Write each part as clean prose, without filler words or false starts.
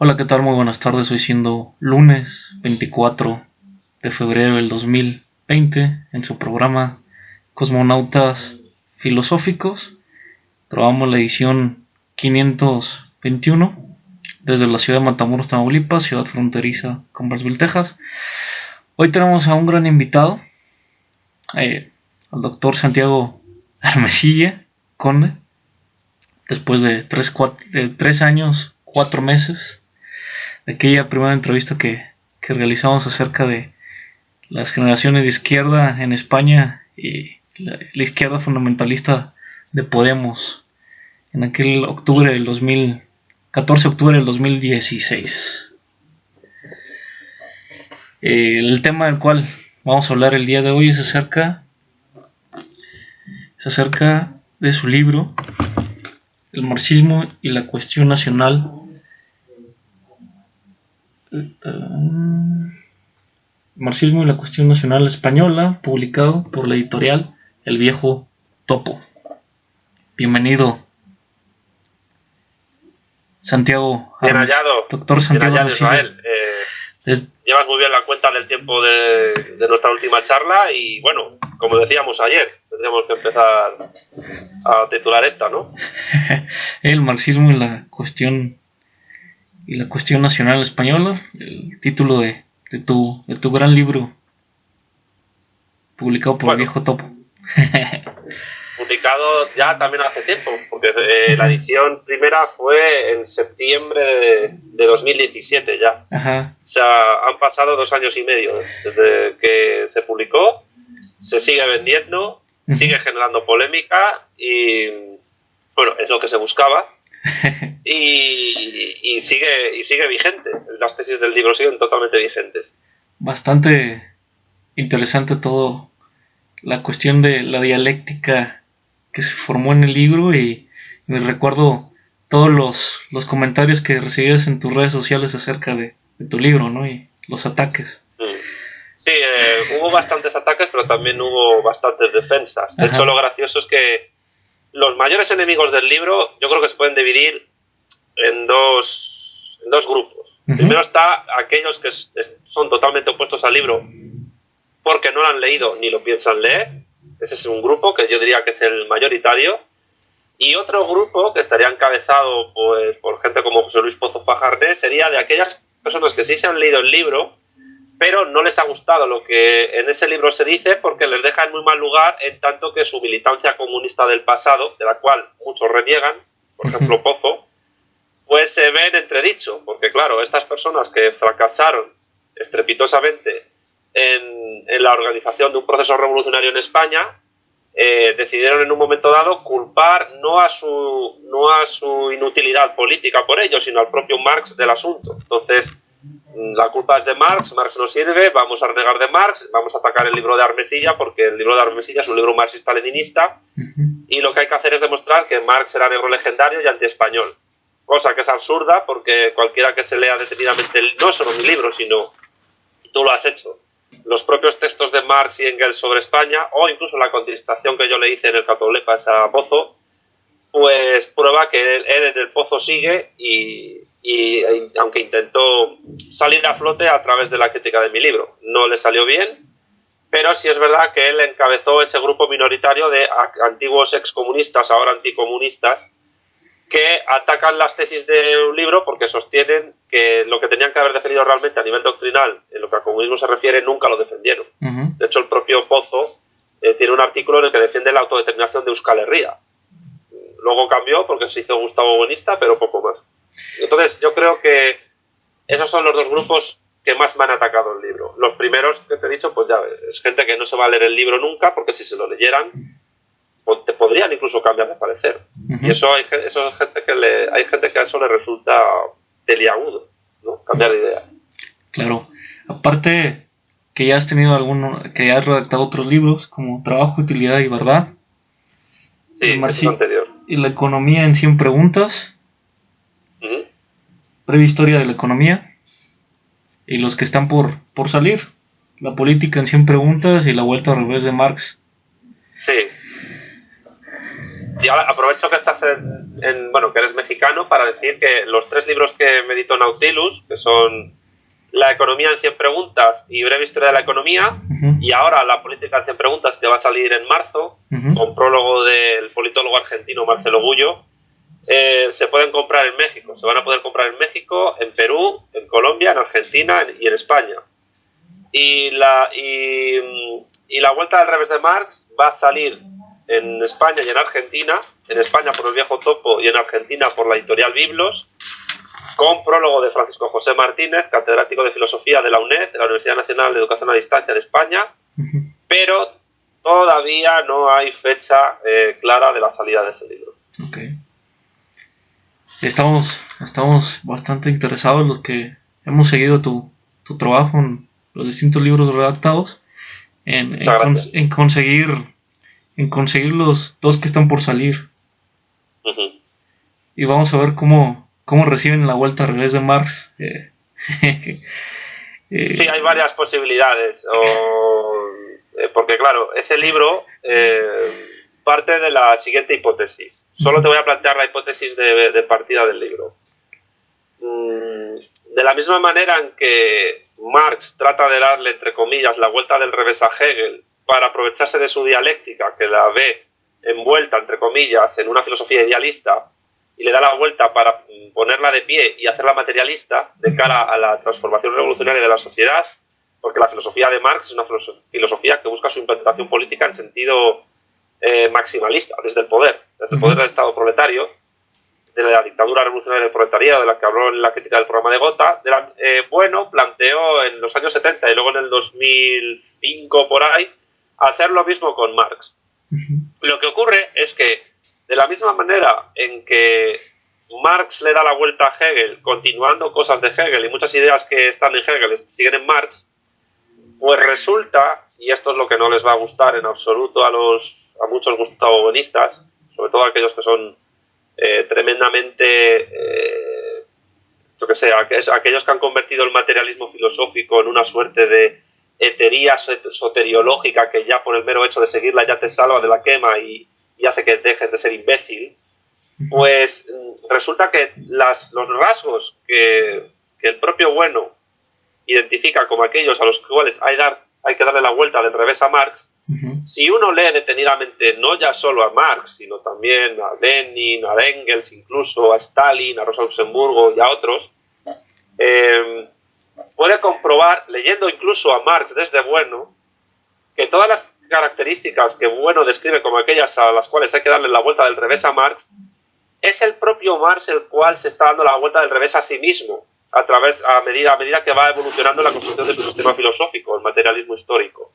Hola, ¿qué tal? Muy buenas tardes. Hoy siendo lunes 24 de febrero del 2020, en su programa Cosmonautas Filosóficos, grabamos la edición 521 desde la ciudad de Matamoros, Tamaulipas, ciudad fronteriza con Brownsville, Texas. Hoy tenemos a un gran invitado, al doctor Santiago Armesilla Conde, después de 3 años, 4 meses de aquella primera entrevista que realizamos acerca de las generaciones de izquierda en España y la izquierda fundamentalista de Podemos en aquel octubre del 14 de octubre del 2016. El tema del cual vamos a hablar el día de hoy es acerca de su libro El marxismo y la cuestión nacional. Marxismo y la cuestión nacional española, publicado por la editorial El Viejo Topo. Bienvenido, Santiago. Bien hallado, Doctor Santiago bien hallado, Israel. Llevas muy bien la cuenta del tiempo de nuestra última charla y bueno, como decíamos ayer, tendríamos que empezar a titular esta, ¿no? El marxismo y la cuestión nacional española, el título de tu gran libro publicado por El Viejo Topo. Publicado ya también hace tiempo, porque la edición primera fue en septiembre de 2017 ya. Ajá. O sea, han pasado 2 años y medio desde que se publicó, se sigue vendiendo, sigue generando polémica y bueno, es lo que se buscaba. Y sigue vigente. Las tesis del libro siguen totalmente vigentes. Bastante interesante todo la cuestión de la dialéctica que se formó en el libro, y me recuerdo todos los comentarios que recibías en tus redes sociales acerca de tu libro, ¿no? Y los ataques. Sí, hubo bastantes ataques, pero también hubo bastantes defensas. De hecho, lo gracioso es que los mayores enemigos del libro yo creo que se pueden dividir en dos grupos. Primero está aquellos que son totalmente opuestos al libro porque no lo han leído ni lo piensan leer. Ese es un grupo que yo diría que es el mayoritario. Y otro grupo que estaría encabezado pues por gente como José Luis Pozo Fajardo sería de aquellas personas que sí se han leído el libro, pero no les ha gustado lo que en ese libro se dice porque les deja en muy mal lugar, en tanto que su militancia comunista del pasado, de la cual muchos reniegan, por ejemplo Pozo, pues se ve en entredicho, porque claro, estas personas que fracasaron estrepitosamente en la organización de un proceso revolucionario en España, decidieron en un momento dado culpar no a su inutilidad política por ello, sino al propio Marx del asunto. Entonces, la culpa es de Marx no sirve, vamos a renegar de Marx, vamos a atacar el libro de Armesilla, porque el libro de Armesilla es un libro marxista-leninista, y lo que hay que hacer es demostrar que Marx era negro legendario y antiespañol. Cosa que es absurda, porque cualquiera que se lea detenidamente, no solo mi libro, sino tú lo has hecho, los propios textos de Marx y Engels sobre España, o incluso la contestación que yo le hice en el Catoblepas a Pozo, pues prueba que él en el Pozo sigue y aunque intentó salir a flote a través de la crítica de mi libro, no le salió bien, pero sí es verdad que él encabezó ese grupo minoritario de antiguos excomunistas, ahora anticomunistas, que atacan las tesis de un libro porque sostienen que lo que tenían que haber defendido realmente a nivel doctrinal, en lo que al comunismo se refiere, nunca lo defendieron. De hecho, el propio Pozo tiene un artículo en el que defiende la autodeterminación de Euskal Herria. Luego cambió porque se hizo Gustavo Buenista, pero poco más. Entonces, yo creo que esos son los dos grupos que más me han atacado el libro. Los primeros que te he dicho, pues ya ves, es gente que no se va a leer el libro nunca, porque si se lo leyeran, te podrían incluso cambiar de parecer. Y eso hay gente que a eso le resulta peliagudo, ¿no? Cambiar de ideas. Claro. Aparte que ya has tenido que ya has redactado otros libros como Trabajo, Utilidad y Verdad. Sí, eso es anterior. Y La economía en 100 preguntas. Breve historia de la economía. Y los que están por salir. La política en 100 preguntas y La vuelta al revés de Marx. Sí. Y ahora aprovecho que estás bueno, que eres mexicano, para decir que los 3 libros que me editó Nautilus, que son La economía en 100 preguntas y Breve historia de la economía, y ahora La política en 100 preguntas, que va a salir en marzo, con prólogo del politólogo argentino Marcelo Gullo, se pueden comprar en México. Se van a poder comprar en México, en Perú, en Colombia, en Argentina y en España. Y la vuelta del revés de Marx va a salir en España y en Argentina, en España por El Viejo Topo y en Argentina por la editorial Biblos, con prólogo de Francisco José Martínez, catedrático de Filosofía de la UNED, de la Universidad Nacional de Educación a Distancia de España, pero todavía no hay fecha clara de la salida de ese libro. Okay. Estamos bastante interesados los que hemos seguido tu trabajo en los distintos libros redactados en conseguir los 2 que están por salir. Y vamos a ver cómo reciben la vuelta al revés de Marx. Sí, hay varias posibilidades. Porque claro, ese libro parte de la siguiente hipótesis. Solo te voy a plantear la hipótesis de partida del libro. De la misma manera en que Marx trata de darle, entre comillas, la vuelta del revés a Hegel para aprovecharse de su dialéctica, que la ve envuelta, entre comillas, en una filosofía idealista, y le da la vuelta para ponerla de pie y hacerla materialista de cara a la transformación revolucionaria de la sociedad, porque la filosofía de Marx es una filosofía que busca su implantación política en sentido maximalista, desde el poder del Estado proletario, de la dictadura revolucionaria del proletariado, de la que habló en la crítica del programa de Gotha. Bueno, planteó en los años 70 y luego en el 2005 por ahí hacer lo mismo con Marx. Lo que ocurre es que, de la misma manera en que Marx le da la vuelta a Hegel, continuando cosas de Hegel y muchas ideas que están en Hegel siguen en Marx, pues resulta, y esto es lo que no les va a gustar en absoluto a muchos gustabonistas, sobre todo aquellos que son tremendamente, yo que sé, aquellos que han convertido el materialismo filosófico en una suerte de hetería soteriológica que ya por el mero hecho de seguirla ya te salva de la quema y hace que dejes de ser imbécil, pues resulta que los rasgos que el propio Bueno identifica como aquellos a los cuales hay que darle la vuelta del revés a Marx, si uno lee detenidamente no ya solo a Marx, sino también a Lenin, a Engels, incluso a Stalin, a Rosa Luxemburgo y a otros, puede comprobar, leyendo incluso a Marx desde Bueno, que todas las características que Bueno describe como aquellas a las cuales hay que darle la vuelta del revés a Marx, es el propio Marx el cual se está dando la vuelta del revés a sí mismo, a medida que va evolucionando la construcción de su sistema filosófico, el materialismo histórico.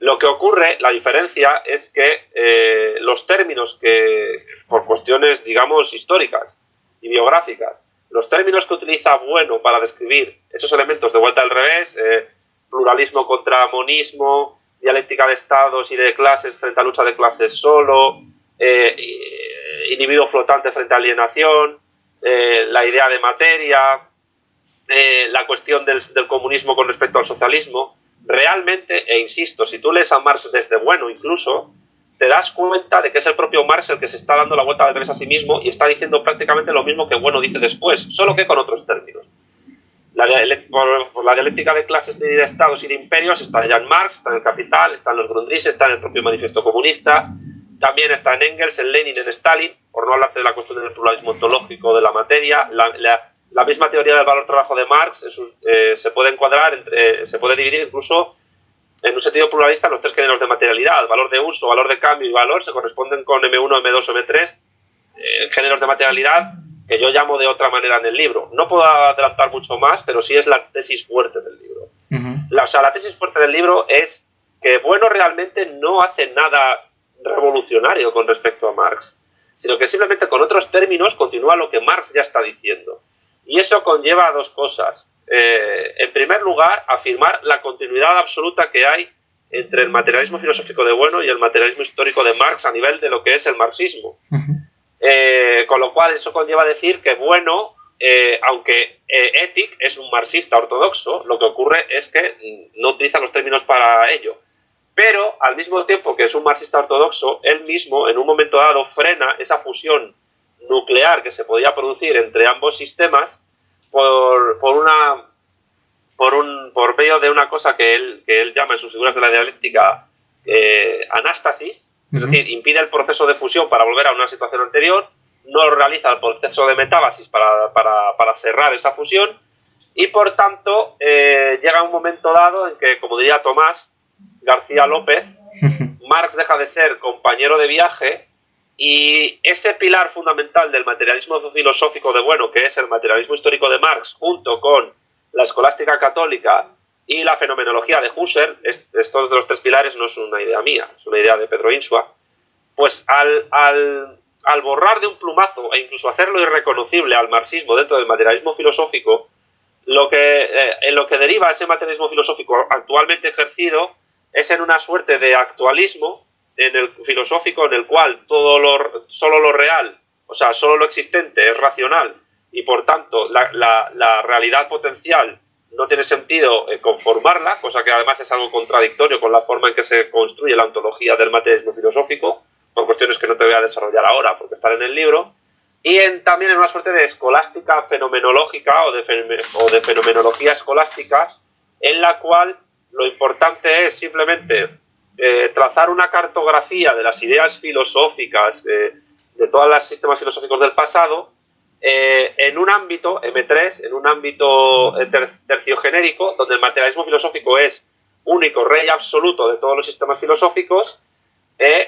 Lo que ocurre, la diferencia, es que los términos que, por cuestiones, digamos, históricas y biográficas, los términos que utiliza Bueno para describir esos elementos de vuelta al revés, pluralismo contra monismo, dialéctica de estados y de clases frente a lucha de clases solo, individuo flotante frente a alienación, la idea de materia, la cuestión del comunismo con respecto al socialismo, realmente, e insisto, si tú lees a Marx desde Bueno incluso, te das cuenta de que es el propio Marx el que se está dando la vuelta de revés a sí mismo y está diciendo prácticamente lo mismo que Bueno dice después, solo que con otros términos. La dialéctica de clases, de estados y de imperios está ya en Marx, está en el Capital, está en los Grundrisse, está en el propio Manifiesto Comunista, también está en Engels, en Lenin, en Stalin, por no hablar de la cuestión del pluralismo ontológico de la materia. La misma teoría del valor-trabajo de Marx se puede encuadrar, se puede dividir incluso en un sentido pluralista en los 3 géneros de materialidad: valor de uso, valor de cambio y valor. Se corresponden con M1, M2, M3, géneros de materialidad que yo llamo de otra manera en el libro. No puedo adelantar mucho más, pero sí es la tesis fuerte del libro. La tesis fuerte del libro es que Bueno realmente no hace nada revolucionario con respecto a Marx, sino que simplemente con otros términos continúa lo que Marx ya está diciendo. Y eso conlleva a 2 cosas. En primer lugar, afirmar la continuidad absoluta que hay entre el materialismo filosófico de Bueno y el materialismo histórico de Marx a nivel de lo que es el marxismo. Con lo cual eso conlleva decir que Bueno, aunque Ethic es un marxista ortodoxo, lo que ocurre es que no utiliza los términos para ello. pero al mismo tiempo que es un marxista ortodoxo, él mismo en un momento dado frena esa fusión nuclear que se podía producir entre ambos sistemas por medio de una cosa que él llama en sus figuras de la dialéctica anástasis, es decir, impide el proceso de fusión para volver a una situación anterior, no realiza el proceso de metábasis para cerrar esa fusión, y por tanto llega un momento dado en que, como diría Tomás García López, Marx deja de ser compañero de viaje, y ese pilar fundamental del materialismo filosófico de Bueno, que es el materialismo histórico de Marx, junto con la escolástica católica y la fenomenología de Husserl, estos de los tres pilares no es una idea mía, es una idea de Pedro Insua, pues al borrar de un plumazo e incluso hacerlo irreconocible al marxismo dentro del materialismo filosófico, en lo que deriva ese materialismo filosófico actualmente ejercido es en una suerte de actualismo en el filosófico en el cual solo lo real, o sea, solo lo existente es racional, y por tanto la realidad potencial no tiene sentido conformarla, cosa que además es algo contradictorio con la forma en que se construye la ontología del materialismo filosófico, por cuestiones que no te voy a desarrollar ahora porque están en el libro, y también en una suerte de escolástica fenomenológica o de fenomenología escolástica, en la cual lo importante es simplemente trazar una cartografía de las ideas filosóficas de todos los sistemas filosóficos del pasado, en un ámbito M3, en un ámbito terciogenérico, donde el materialismo filosófico es único rey absoluto de todos los sistemas filosóficos,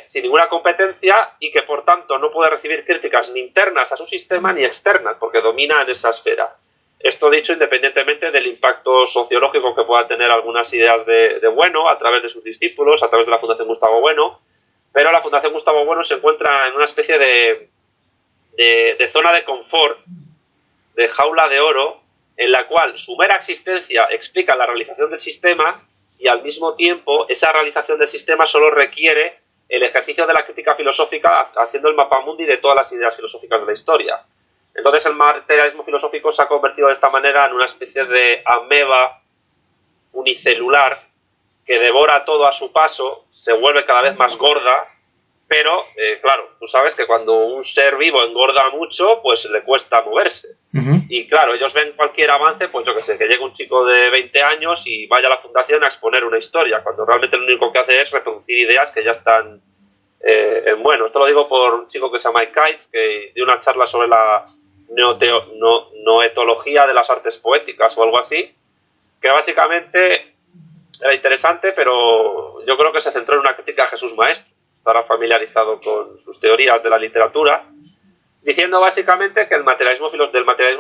sin ninguna competencia, y que por tanto no puede recibir críticas ni internas a su sistema ni externas, porque domina en esa esfera. Esto dicho independientemente del impacto sociológico que pueda tener algunas ideas de Bueno a través de sus discípulos, a través de la Fundación Gustavo Bueno, pero la Fundación Gustavo Bueno se encuentra en una especie de zona de confort, de jaula de oro, en la cual su mera existencia explica la realización del sistema, y al mismo tiempo esa realización del sistema solo requiere el ejercicio de la crítica filosófica haciendo el mapamundi de todas las ideas filosóficas de la historia. Entonces el materialismo filosófico se ha convertido de esta manera en una especie de ameba unicelular que devora todo a su paso, se vuelve cada vez más gorda, pero claro, tú sabes que cuando un ser vivo engorda mucho, pues le cuesta moverse. Y claro, ellos ven cualquier avance, pues yo que sé, que llegue un chico de 20 años y vaya a la fundación a exponer una historia, cuando realmente lo único que hace es reproducir ideas que ya están en Bueno. Esto lo digo por un chico que se llama Mike Kites, que dio una charla sobre la noetología de las artes poéticas o algo así, que básicamente era interesante, pero yo creo que se centró en una crítica a Jesús Maestro, estará familiarizado con sus teorías de la literatura, diciendo básicamente que del materialismo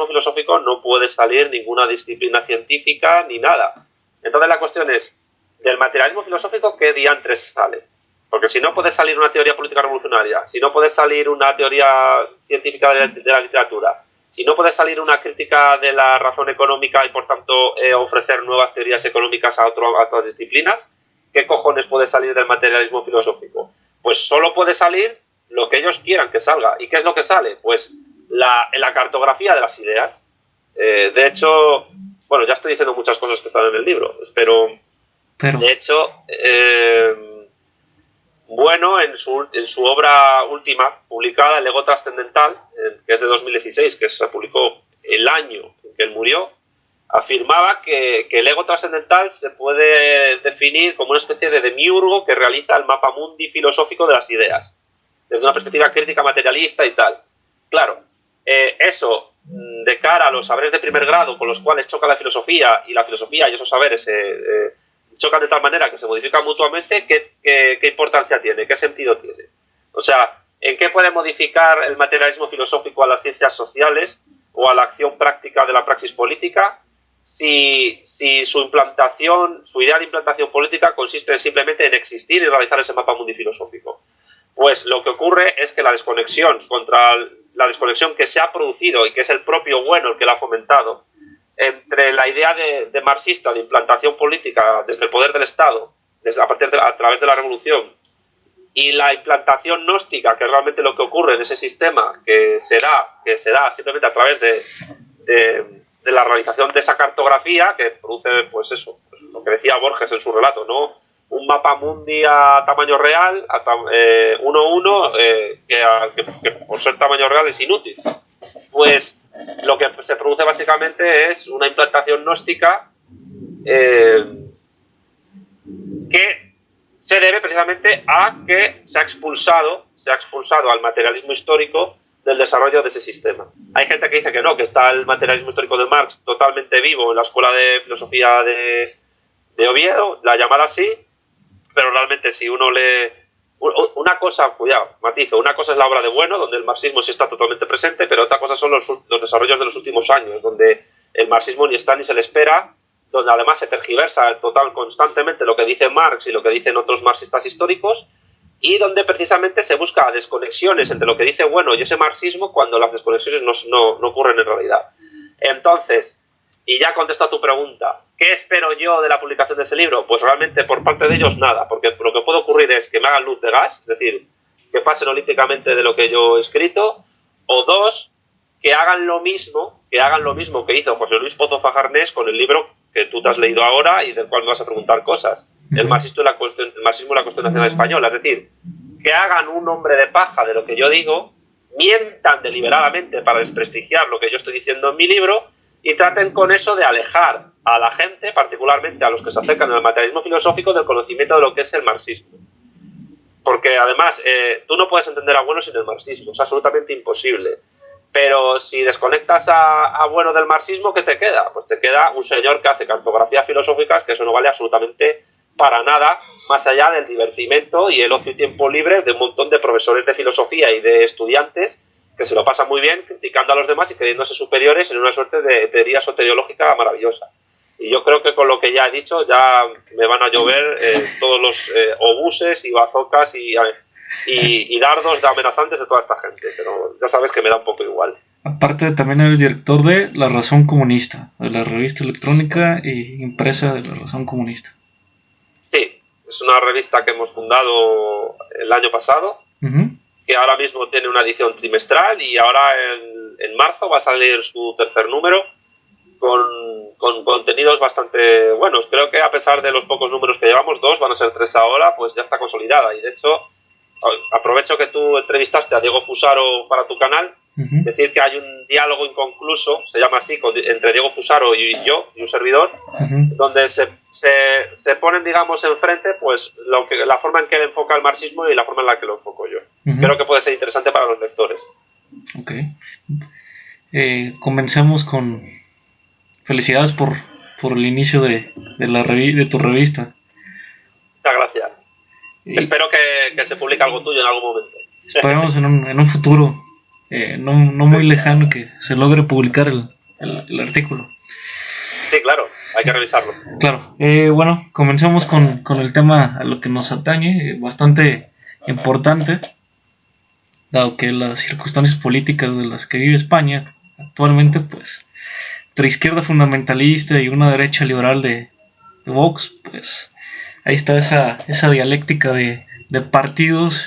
filosófico no puede salir ninguna disciplina científica ni nada. Entonces la cuestión es, del materialismo filosófico, ¿qué diantres sale? Porque si no puede salir una teoría política revolucionaria, si no puede salir una teoría científica de la literatura, si no puede salir una crítica de la razón económica y por tanto ofrecer nuevas teorías económicas a otras disciplinas, ¿qué cojones puede salir del materialismo filosófico? Pues solo puede salir lo que ellos quieran que salga. ¿Y qué es lo que sale? Pues la cartografía de las ideas. De hecho, bueno, ya estoy diciendo muchas cosas que están en el libro, pero... de hecho... Bueno, en su obra última, publicada, El ego trascendental, que es de 2016, que se publicó el año en que él murió, afirmaba que el ego trascendental se puede definir como una especie de demiurgo que realiza el mapamundi filosófico de las ideas, desde una perspectiva crítica materialista y tal. Claro, eso, de cara a los saberes de primer grado con los cuales choca la filosofía y esos saberes chocan de tal manera que se modifican mutuamente, ¿qué importancia tiene? ¿Qué sentido tiene? O sea, ¿en qué puede modificar el materialismo filosófico a las ciencias sociales o a la acción práctica de la praxis política si su idea de implantación política consiste simplemente en existir y realizar ese mapa mundi filosófico? Pues lo que ocurre es que la desconexión que se ha producido y que es el propio Bueno el que la ha fomentado entre la idea de marxista de implantación política desde el poder del Estado, a través de la revolución, y la implantación gnóstica, que es realmente lo que ocurre en ese sistema, que se da simplemente a través de la realización de esa cartografía que produce, pues eso, pues lo que decía Borges en su relato, ¿no? un mapa mundi a tamaño real, 1:1, que por ser tamaño real es inútil. Pues lo que se produce básicamente es una implantación gnóstica que se debe precisamente a que se ha expulsado al materialismo histórico del desarrollo de ese sistema. Hay gente que dice que no, que está el materialismo histórico de Marx totalmente vivo en la Escuela de Filosofía de Oviedo, la llamada así, pero realmente si uno lee una cosa, cuidado, matizo, una cosa es la obra de Bueno, donde el marxismo sí está totalmente presente, pero otra cosa son los desarrollos de los últimos años, donde el marxismo ni está ni se le espera, donde además se tergiversa constantemente lo que dice Marx y lo que dicen otros marxistas históricos, y donde precisamente se busca desconexiones entre lo que dice Bueno y ese marxismo cuando las desconexiones no ocurren en realidad. Entonces, y ya contesto a tu pregunta, ¿qué espero yo de la publicación de ese libro? Pues realmente por parte de ellos nada, porque lo que puede ocurrir es que me hagan luz de gas, es decir, que pasen olímpicamente de lo que yo he escrito, o dos, que hagan lo mismo que hizo José Luis Pozo Fajarnés con el libro que tú te has leído ahora y del cual me vas a preguntar cosas, el marxismo y la cuestión nacional española, es decir, que hagan un hombre de paja de lo que yo digo, mientan deliberadamente para desprestigiar lo que yo estoy diciendo en mi libro y traten con eso de alejar a la gente, particularmente a los que se acercan al materialismo filosófico, del conocimiento de lo que es el marxismo. Porque además, tú no puedes entender a Bueno sin el marxismo, es absolutamente imposible. Pero si desconectas a Bueno del marxismo, ¿qué te queda? Pues te queda un señor que hace cartografías filosóficas, que eso no vale absolutamente para nada, más allá del divertimento y el ocio y tiempo libre de un montón de profesores de filosofía y de estudiantes que se lo pasan muy bien criticando a los demás y creyéndose superiores en una suerte de teoría soteriológica maravillosa. Y yo creo que con lo que ya he dicho ya me van a llover todos los obuses y bazocas y dardos de amenazantes de toda esta gente, pero ya sabes que me da un poco igual. Aparte también eres director de La Razón Comunista, de la revista electrónica e impresa de La Razón Comunista. Sí, es una revista que hemos fundado el año pasado, que ahora mismo tiene una edición trimestral y ahora en marzo va a salir su tercer número con contenidos bastante buenos. Creo que a pesar de los pocos números que llevamos, 2 van a ser 3 ahora, pues ya está consolidada. Y de hecho, aprovecho que tú entrevistaste a Diego Fusaro para tu canal, decir que hay un diálogo inconcluso, se llama así, entre Diego Fusaro y yo, y un servidor, donde se ponen, digamos, enfrente pues la forma en que él enfoca el marxismo y la forma en la que lo enfoco yo. Creo que puede ser interesante para los lectores. Ok. Comencemos con felicidades por el inicio de tu revista. Muchas gracias. Espero que se publique algo tuyo en algún momento. Esperemos en un futuro no muy lejano que se logre publicar el artículo. Sí, claro, hay que revisarlo. Claro, bueno, comencemos con el tema a lo que nos atañe, bastante importante, dado que las circunstancias políticas de las que vive España actualmente, pues, entre izquierda fundamentalista y una derecha liberal de Vox, pues, ahí está esa dialéctica de partidos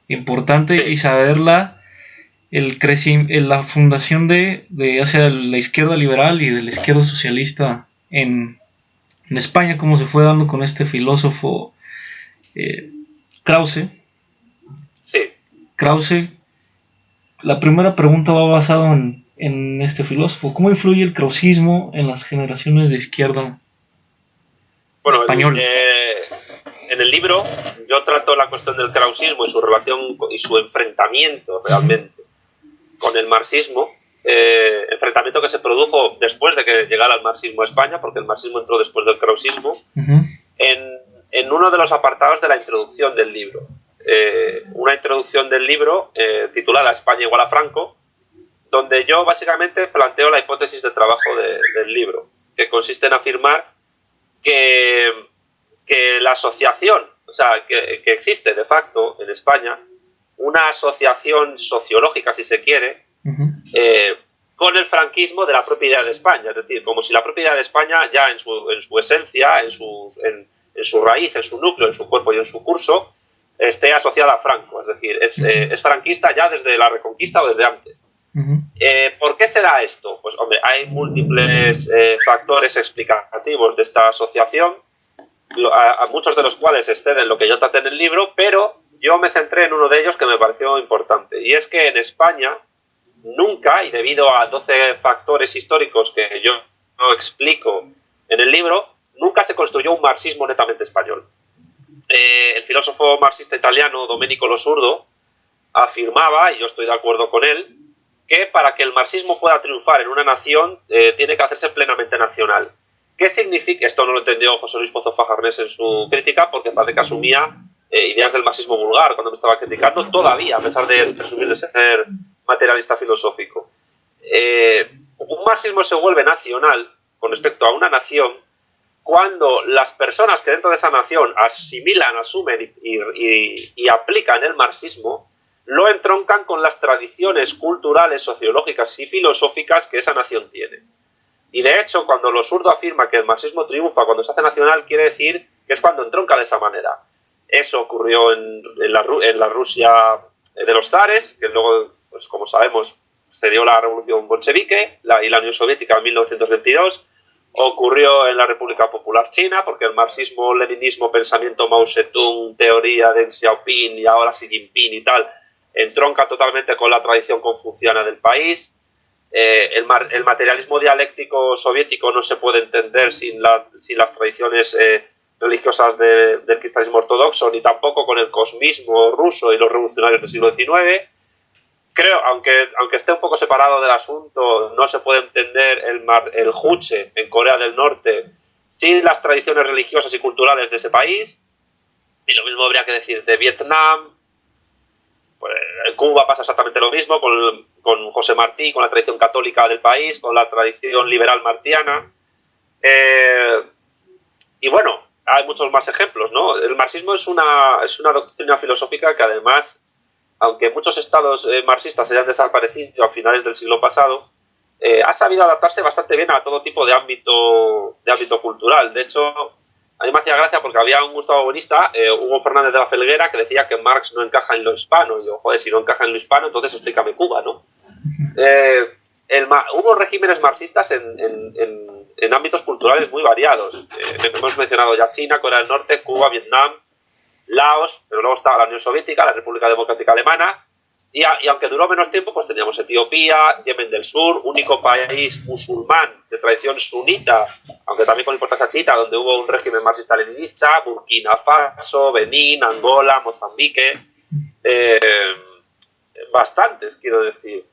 importante, sí. Y saberla, la fundación de hacia la izquierda liberal y de la izquierda socialista en España, como se fue dando con este filósofo Krause. Sí. Krause, la primera pregunta va basada en este filósofo. ¿Cómo influye el krausismo en las generaciones de izquierda española? En el libro yo trato la cuestión del krausismo y su relación y su enfrentamiento realmente con el marxismo, enfrentamiento que se produjo después de que llegara el marxismo a España, porque el marxismo entró después del krausismo, en uno de los apartados de la introducción del libro. Una introducción del libro titulada España igual a Franco, donde yo básicamente planteo la hipótesis de trabajo del libro, que consiste en afirmar que la asociación, o sea, que existe de facto en España una asociación sociológica, si se quiere, con el franquismo de la propia idea de España, es decir, como si la propia idea de España ya en su esencia, en su raíz, en su núcleo, en su cuerpo y en su curso, esté asociada a Franco, es decir, es franquista ya desde la Reconquista o desde antes. ¿Por qué será esto? Pues hombre, hay múltiples factores explicativos de esta asociación, a muchos de los cuales exceden lo que yo traté en el libro, pero yo me centré en uno de ellos que me pareció importante, y es que en España nunca, y debido a 12 factores históricos que yo explico en el libro, nunca se construyó un marxismo netamente español. El filósofo marxista italiano Domenico Losurdo afirmaba, y yo estoy de acuerdo con él, que para que el marxismo pueda triunfar en una nación tiene que hacerse plenamente nacional. ¿Qué significa? Esto no lo entendió José Luis Pozo Fajarnés en su crítica, porque parece que asumía ideas del marxismo vulgar cuando me estaba criticando, todavía, a pesar de presumir de ser materialista filosófico. Un marxismo se vuelve nacional con respecto a una nación cuando las personas que dentro de esa nación asimilan, asumen y aplican el marxismo, lo entroncan con las tradiciones culturales, sociológicas y filosóficas que esa nación tiene. Y de hecho, cuando Losurdo afirma que el marxismo triunfa cuando se hace nacional, quiere decir que es cuando entronca de esa manera. Eso ocurrió en la Rusia de los zares, que luego, pues como sabemos, se dio la revolución bolchevique y la Unión Soviética en 1922. Ocurrió en la República Popular China, porque el marxismo, leninismo, pensamiento Mao Zedong, teoría de Deng Xiaoping y ahora Xi Jinping y tal, entronca totalmente con la tradición confuciana del país. El materialismo dialéctico soviético no se puede entender sin las tradiciones religiosas del cristianismo ortodoxo, ni tampoco con el cosmismo ruso y los revolucionarios del siglo XIX. Creo, aunque esté un poco separado del asunto, no se puede entender el Juche en Corea del Norte sin las tradiciones religiosas y culturales de ese país. Y lo mismo habría que decir de Vietnam. Pues en Cuba pasa exactamente lo mismo con José Martí, con la tradición católica del país, con la tradición liberal martiana. Y bueno, hay muchos más ejemplos, ¿no? El marxismo es una doctrina filosófica que además, aunque muchos estados marxistas hayan desaparecido a finales del siglo pasado, ha sabido adaptarse bastante bien a todo tipo de ámbito cultural. De hecho, a mí me hacía gracia porque había un Gustavo Bonista, Hugo Fernández de la Felguera, que decía que Marx no encaja en lo hispano. Y yo, joder, si no encaja en lo hispano, entonces explícame Cuba, ¿no? Hubo regímenes marxistas en ámbitos culturales muy variados. Hemos mencionado ya China, Corea del Norte, Cuba, Vietnam, Laos, pero luego estaba la Unión Soviética, la República Democrática Alemana, y aunque duró menos tiempo, pues teníamos Etiopía, Yemen del Sur, único país musulmán de tradición sunita, aunque también con importancia chiita, donde hubo un régimen marxista-leninista, Burkina Faso, Benín, Angola, Mozambique, bastantes, quiero decir.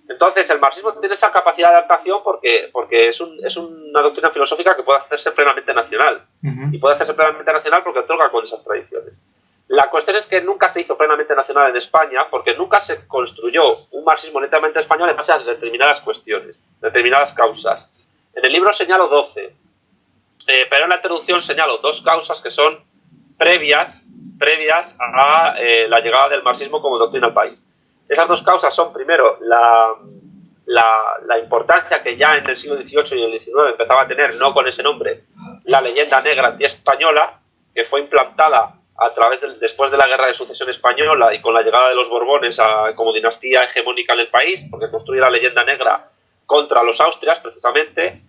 Entonces, el marxismo tiene esa capacidad de adaptación porque es una doctrina filosófica que puede hacerse plenamente nacional. Y puede hacerse plenamente nacional porque toca con esas tradiciones. La cuestión es que nunca se hizo plenamente nacional en España porque nunca se construyó un marxismo netamente español en base a determinadas cuestiones, determinadas causas. En el libro señalo 12, pero en la introducción señalo 2 causas que son previas a la llegada del marxismo como doctrina al país. Esas 2 causas son, primero, la importancia que ya en el siglo XVIII y el XIX empezaba a tener, no con ese nombre, la leyenda negra antiespañola, que fue implantada después de la Guerra de Sucesión Española y con la llegada de los Borbones como dinastía hegemónica en el país, porque construye la leyenda negra contra los Austrias, precisamente.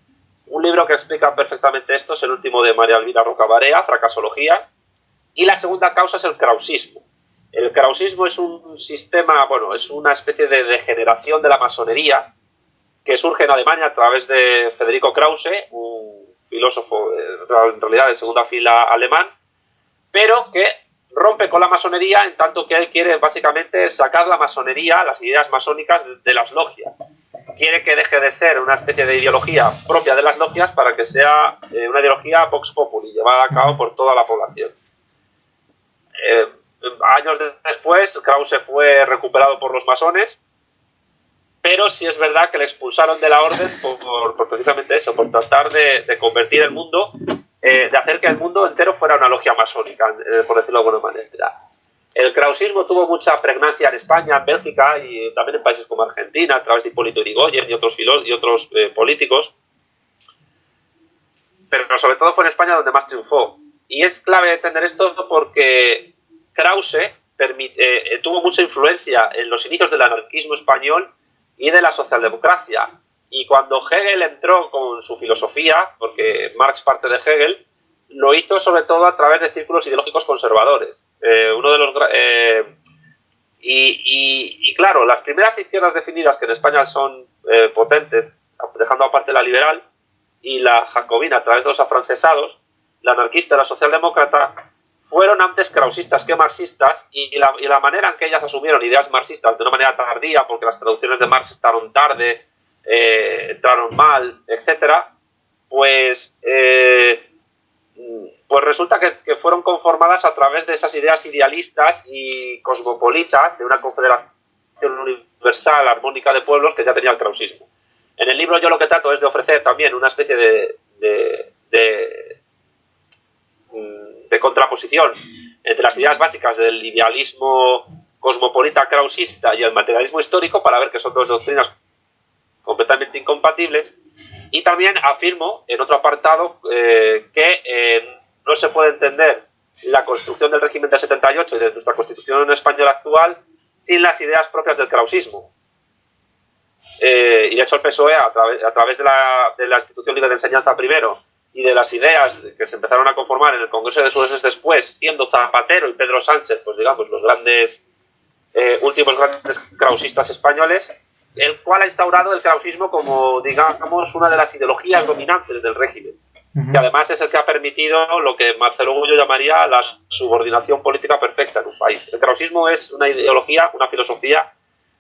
Un libro que explica perfectamente esto es el último de María Elvira Rocabarea, Fracasología. Y la segunda causa es el krausismo. El krausismo es un sistema, bueno, es una especie de degeneración de la masonería que surge en Alemania a través de Federico Krause, un filósofo en realidad de segunda fila alemán, pero que rompe con la masonería en tanto que él quiere básicamente sacar la masonería, las ideas masónicas de las logias. Quiere que deje de ser una especie de ideología propia de las logias para que sea una ideología vox populi, llevada a cabo por toda la población. Años después, Krause fue recuperado por los masones, pero sí es verdad que le expulsaron de la orden por precisamente eso, por tratar de convertir el mundo, de hacer que el mundo entero fuera una logia masónica, por decirlo de alguna manera. El krausismo tuvo mucha pregnancia en España, en Bélgica y también en países como Argentina, a través de Hipólito Yrigoyen y otros políticos, pero sobre todo fue en España donde más triunfó. Y es clave entender esto porque Krause tuvo mucha influencia en los inicios del anarquismo español y de la socialdemocracia. Y cuando Hegel entró con su filosofía, porque Marx parte de Hegel, lo hizo sobre todo a través de círculos ideológicos conservadores. Uno de los y claro, las primeras izquierdas definidas que en España son potentes, dejando aparte la liberal y la jacobina a través de los afrancesados, la anarquista y la socialdemócrata, fueron antes krausistas que marxistas, y la manera en que ellas asumieron ideas marxistas de una manera tardía, porque las traducciones de Marx entraron tarde, entraron mal, etcétera, pues resulta que fueron conformadas a través de esas ideas idealistas y cosmopolitas de una confederación universal armónica de pueblos que ya tenía el krausismo. En el libro yo lo que trato es de ofrecer también una especie de contraposición entre las ideas básicas del idealismo cosmopolita krausista y el materialismo histórico, para ver que son dos doctrinas completamente incompatibles. Y también afirmo en otro apartado que no se puede entender la construcción del régimen del 78 y de nuestra constitución española actual sin las ideas propias del krausismo. Y de hecho el PSOE, a través de la institución libre de enseñanza primero y de las ideas que se empezaron a conformar en el Congreso de Sueces después, siendo Zapatero y Pedro Sánchez, pues digamos, los últimos grandes krausistas españoles, el cual ha instaurado el krausismo como, digamos, una de las ideologías dominantes del régimen, que además es el que ha permitido lo que Marcelo Gullo llamaría la subordinación política perfecta en un país. El krausismo es una ideología, una filosofía,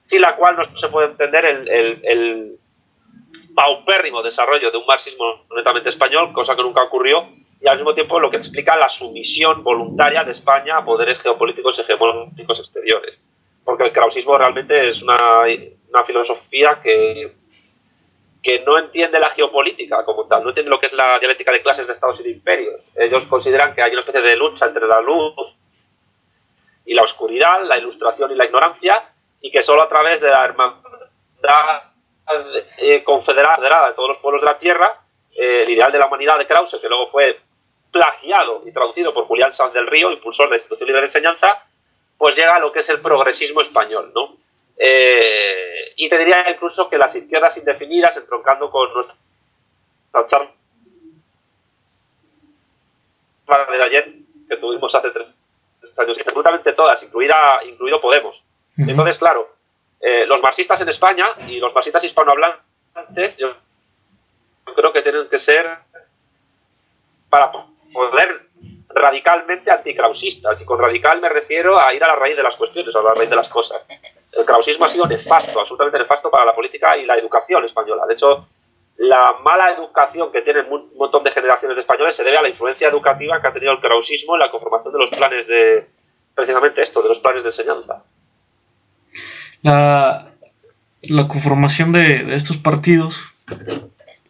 sin la cual no se puede entender el paupérrimo desarrollo de un marxismo netamente español, cosa que nunca ocurrió, y al mismo tiempo lo que explica la sumisión voluntaria de España a poderes geopolíticos hegemónicos exteriores. Porque el krausismo realmente es una filosofía que no entiende la geopolítica como tal, no entiende lo que es la dialéctica de clases de estados y de imperios. Ellos consideran que hay una especie de lucha entre la luz y la oscuridad, la ilustración y la ignorancia, y que solo a través de la hermandad confederada de todos los pueblos de la Tierra, el ideal de la humanidad de Krause, que luego fue plagiado y traducido por Julián Sanz del Río, impulsor de la Institución Libre de Enseñanza, pues llega a lo que es el progresismo español, ¿no? Y te diría incluso que las izquierdas indefinidas, entroncando con nuestra charla de ayer, que tuvimos hace 3 años, absolutamente todas, incluido Podemos. Entonces, claro, los marxistas en España y los marxistas hispanohablantes, yo creo que tienen que ser, para poder, radicalmente antikrausistas, y con radical me refiero a ir a la raíz de las cuestiones, a la raíz de las cosas. El krausismo ha sido nefasto, absolutamente nefasto para la política y la educación española. De hecho, la mala educación que tienen un montón de generaciones de españoles se debe a la influencia educativa que ha tenido el krausismo en la conformación de los planes de, precisamente esto, de los planes de enseñanza. La conformación de estos partidos,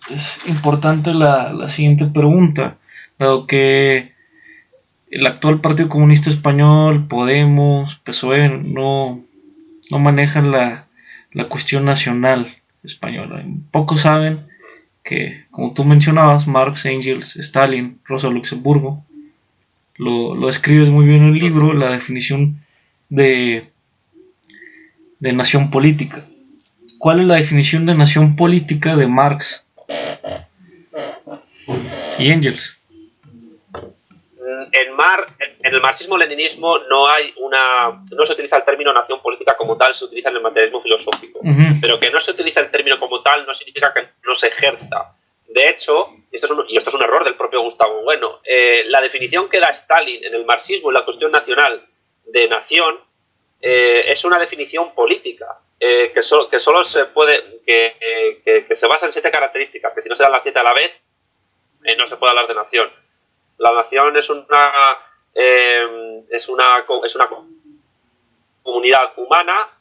es importante la siguiente pregunta, dado que el actual Partido Comunista Español, Podemos, PSOE no manejan la cuestión nacional española. Pocos saben que, como tú mencionabas, Marx, Engels, Stalin, Rosa Luxemburgo, lo escribes muy bien en el libro, la definición de nación política. ¿Cuál es la definición de nación política de Marx y Engels? En el marxismo-leninismo no se utiliza el término nación política como tal, se utiliza en el materialismo filosófico. Pero que no se utiliza el término como tal no significa que no se ejerza. De hecho, y esto es un error del propio Gustavo Bueno, la definición que da Stalin en el marxismo en la cuestión nacional de nación es una definición política, que solo se puede, que se basa en 7 características, que si no se dan las 7 a la vez, no se puede hablar de nación. La nación es una comunidad humana,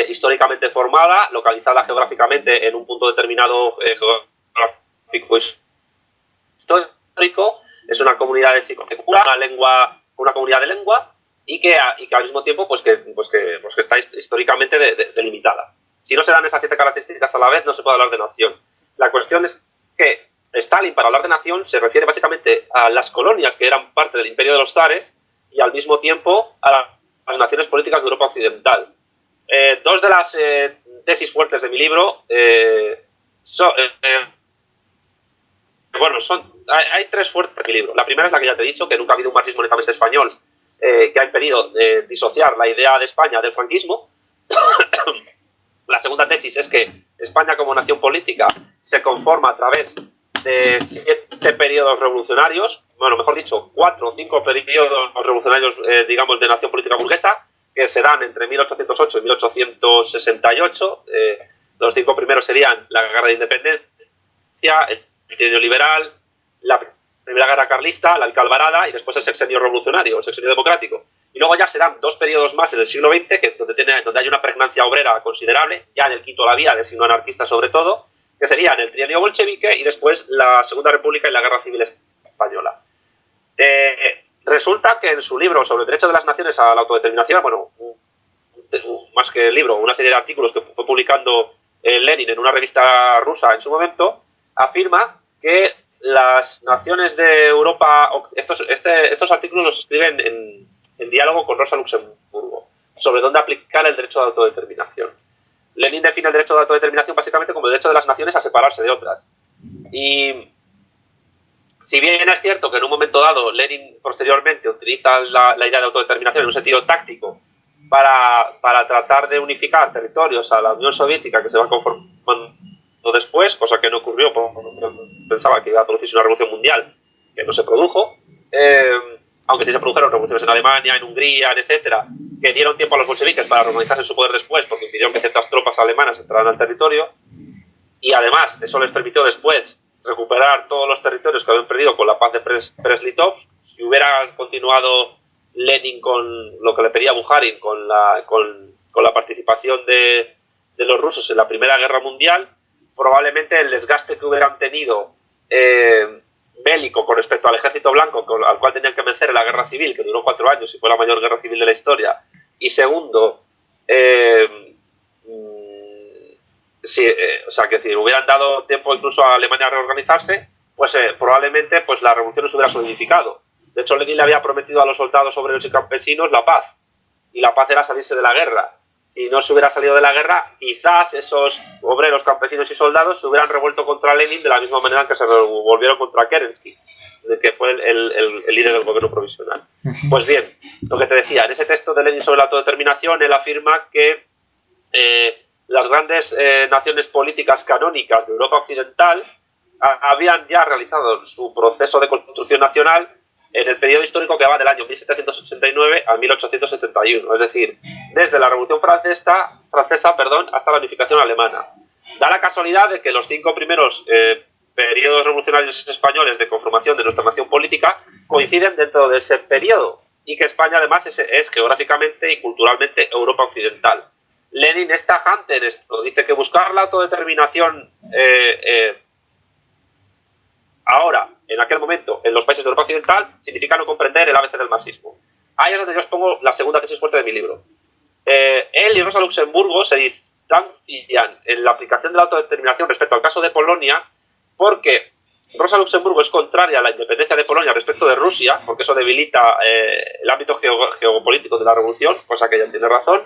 históricamente formada, localizada geográficamente en un punto determinado geográfico histórico, es una comunidad de psicocultura, una comunidad de lengua, y que al mismo tiempo pues que está históricamente delimitada. Si no se dan esas 7 características a la vez, no se puede hablar de nación. La cuestión es que Stalin, para hablar de nación, se refiere básicamente a las colonias que eran parte del imperio de los zares y al mismo tiempo a las naciones políticas de Europa Occidental. 2 de las tesis fuertes de mi libro, bueno, hay tres fuertes en mi libro. La primera es la que ya te he dicho, que nunca ha habido un marxismo netamente español que ha impedido disociar la idea de España del franquismo. La segunda tesis es que España como nación política se conforma a través de 7 periodos revolucionarios, bueno, mejor dicho, 4 o 5 periodos revolucionarios, digamos, de nación política burguesa, que se dan entre 1808 y 1868. Los 5 primeros serían la Guerra de Independencia, el trienio liberal, la Primera Guerra Carlista, la Alcalvarada y después el sexenio revolucionario, el sexenio democrático. Y luego ya se dan 2 periodos más en el siglo XX, donde hay una pregnancia obrera considerable, ya en el quinto la vía, de signo anarquista sobre todo, que serían el trienio bolchevique y después la Segunda República y la Guerra Civil Española. Resulta que en su libro sobre el derecho de las naciones a la autodeterminación, bueno, más que el libro, una serie de artículos que fue publicando Lenin en una revista rusa en su momento, afirma que las naciones de Europa, estos artículos los escriben en diálogo con Rosa Luxemburgo, sobre dónde aplicar el derecho de autodeterminación. Lenin define el derecho de autodeterminación básicamente como el derecho de las naciones a separarse de otras. Y si bien es cierto que en un momento dado Lenin posteriormente utiliza la idea de autodeterminación en un sentido táctico para tratar de unificar territorios a la Unión Soviética, que se va conformando después, cosa que no ocurrió porque pensaba que iba a producirse una revolución mundial, que no se produjo, aunque sí se produjeron revoluciones en Alemania, en Hungría, etcétera, que dieron tiempo a los bolcheviques para organizarse su poder después, porque impidieron que ciertas tropas alemanas entraran al territorio, y además eso les permitió después recuperar todos los territorios que habían perdido con la paz de Brest-Litovsk. Si hubiera continuado Lenin con lo que le pedía Bukharin, con la participación de los rusos en la Primera Guerra Mundial, probablemente el desgaste que hubieran tenido bélico con respecto al ejército blanco, al cual tenían que vencer en la guerra civil, que duró 4 años y fue la mayor guerra civil de la historia, y segundo, o sea, que si hubieran dado tiempo incluso a Alemania a reorganizarse, pues probablemente pues la revolución no se hubiera solidificado. De hecho, Lenin le había prometido a los soldados obreros y campesinos la paz, y la paz era salirse de la guerra. Si no se hubiera salido de la guerra, quizás esos obreros, campesinos y soldados se hubieran revuelto contra Lenin de la misma manera en que se revolvieron contra Kerensky, que fue el líder del gobierno provisional. Pues bien, lo que te decía, en ese texto de Lenin sobre la autodeterminación, él afirma que las grandes naciones políticas canónicas de Europa Occidental habían ya realizado su proceso de construcción nacional en el periodo histórico que va del año 1789 a 1871, es decir, desde la Revolución Francesa, hasta la unificación alemana. Da la casualidad de que los 5 primeros periodos revolucionarios españoles de conformación de nuestra nación política coinciden dentro de ese periodo, y que España además es geográficamente y culturalmente Europa Occidental. Lenin es tajante en esto, dice que buscar la autodeterminación ahora, en aquel momento, en los países de Europa Occidental, significa no comprender el ABC del marxismo. Ahí es donde yo os pongo la segunda tesis fuerte de mi libro. Él y Rosa Luxemburgo se distancian en la aplicación de la autodeterminación respecto al caso de Polonia, porque Rosa Luxemburgo es contraria a la independencia de Polonia respecto de Rusia, porque eso debilita el ámbito geopolítico de la revolución, cosa que ella tiene razón.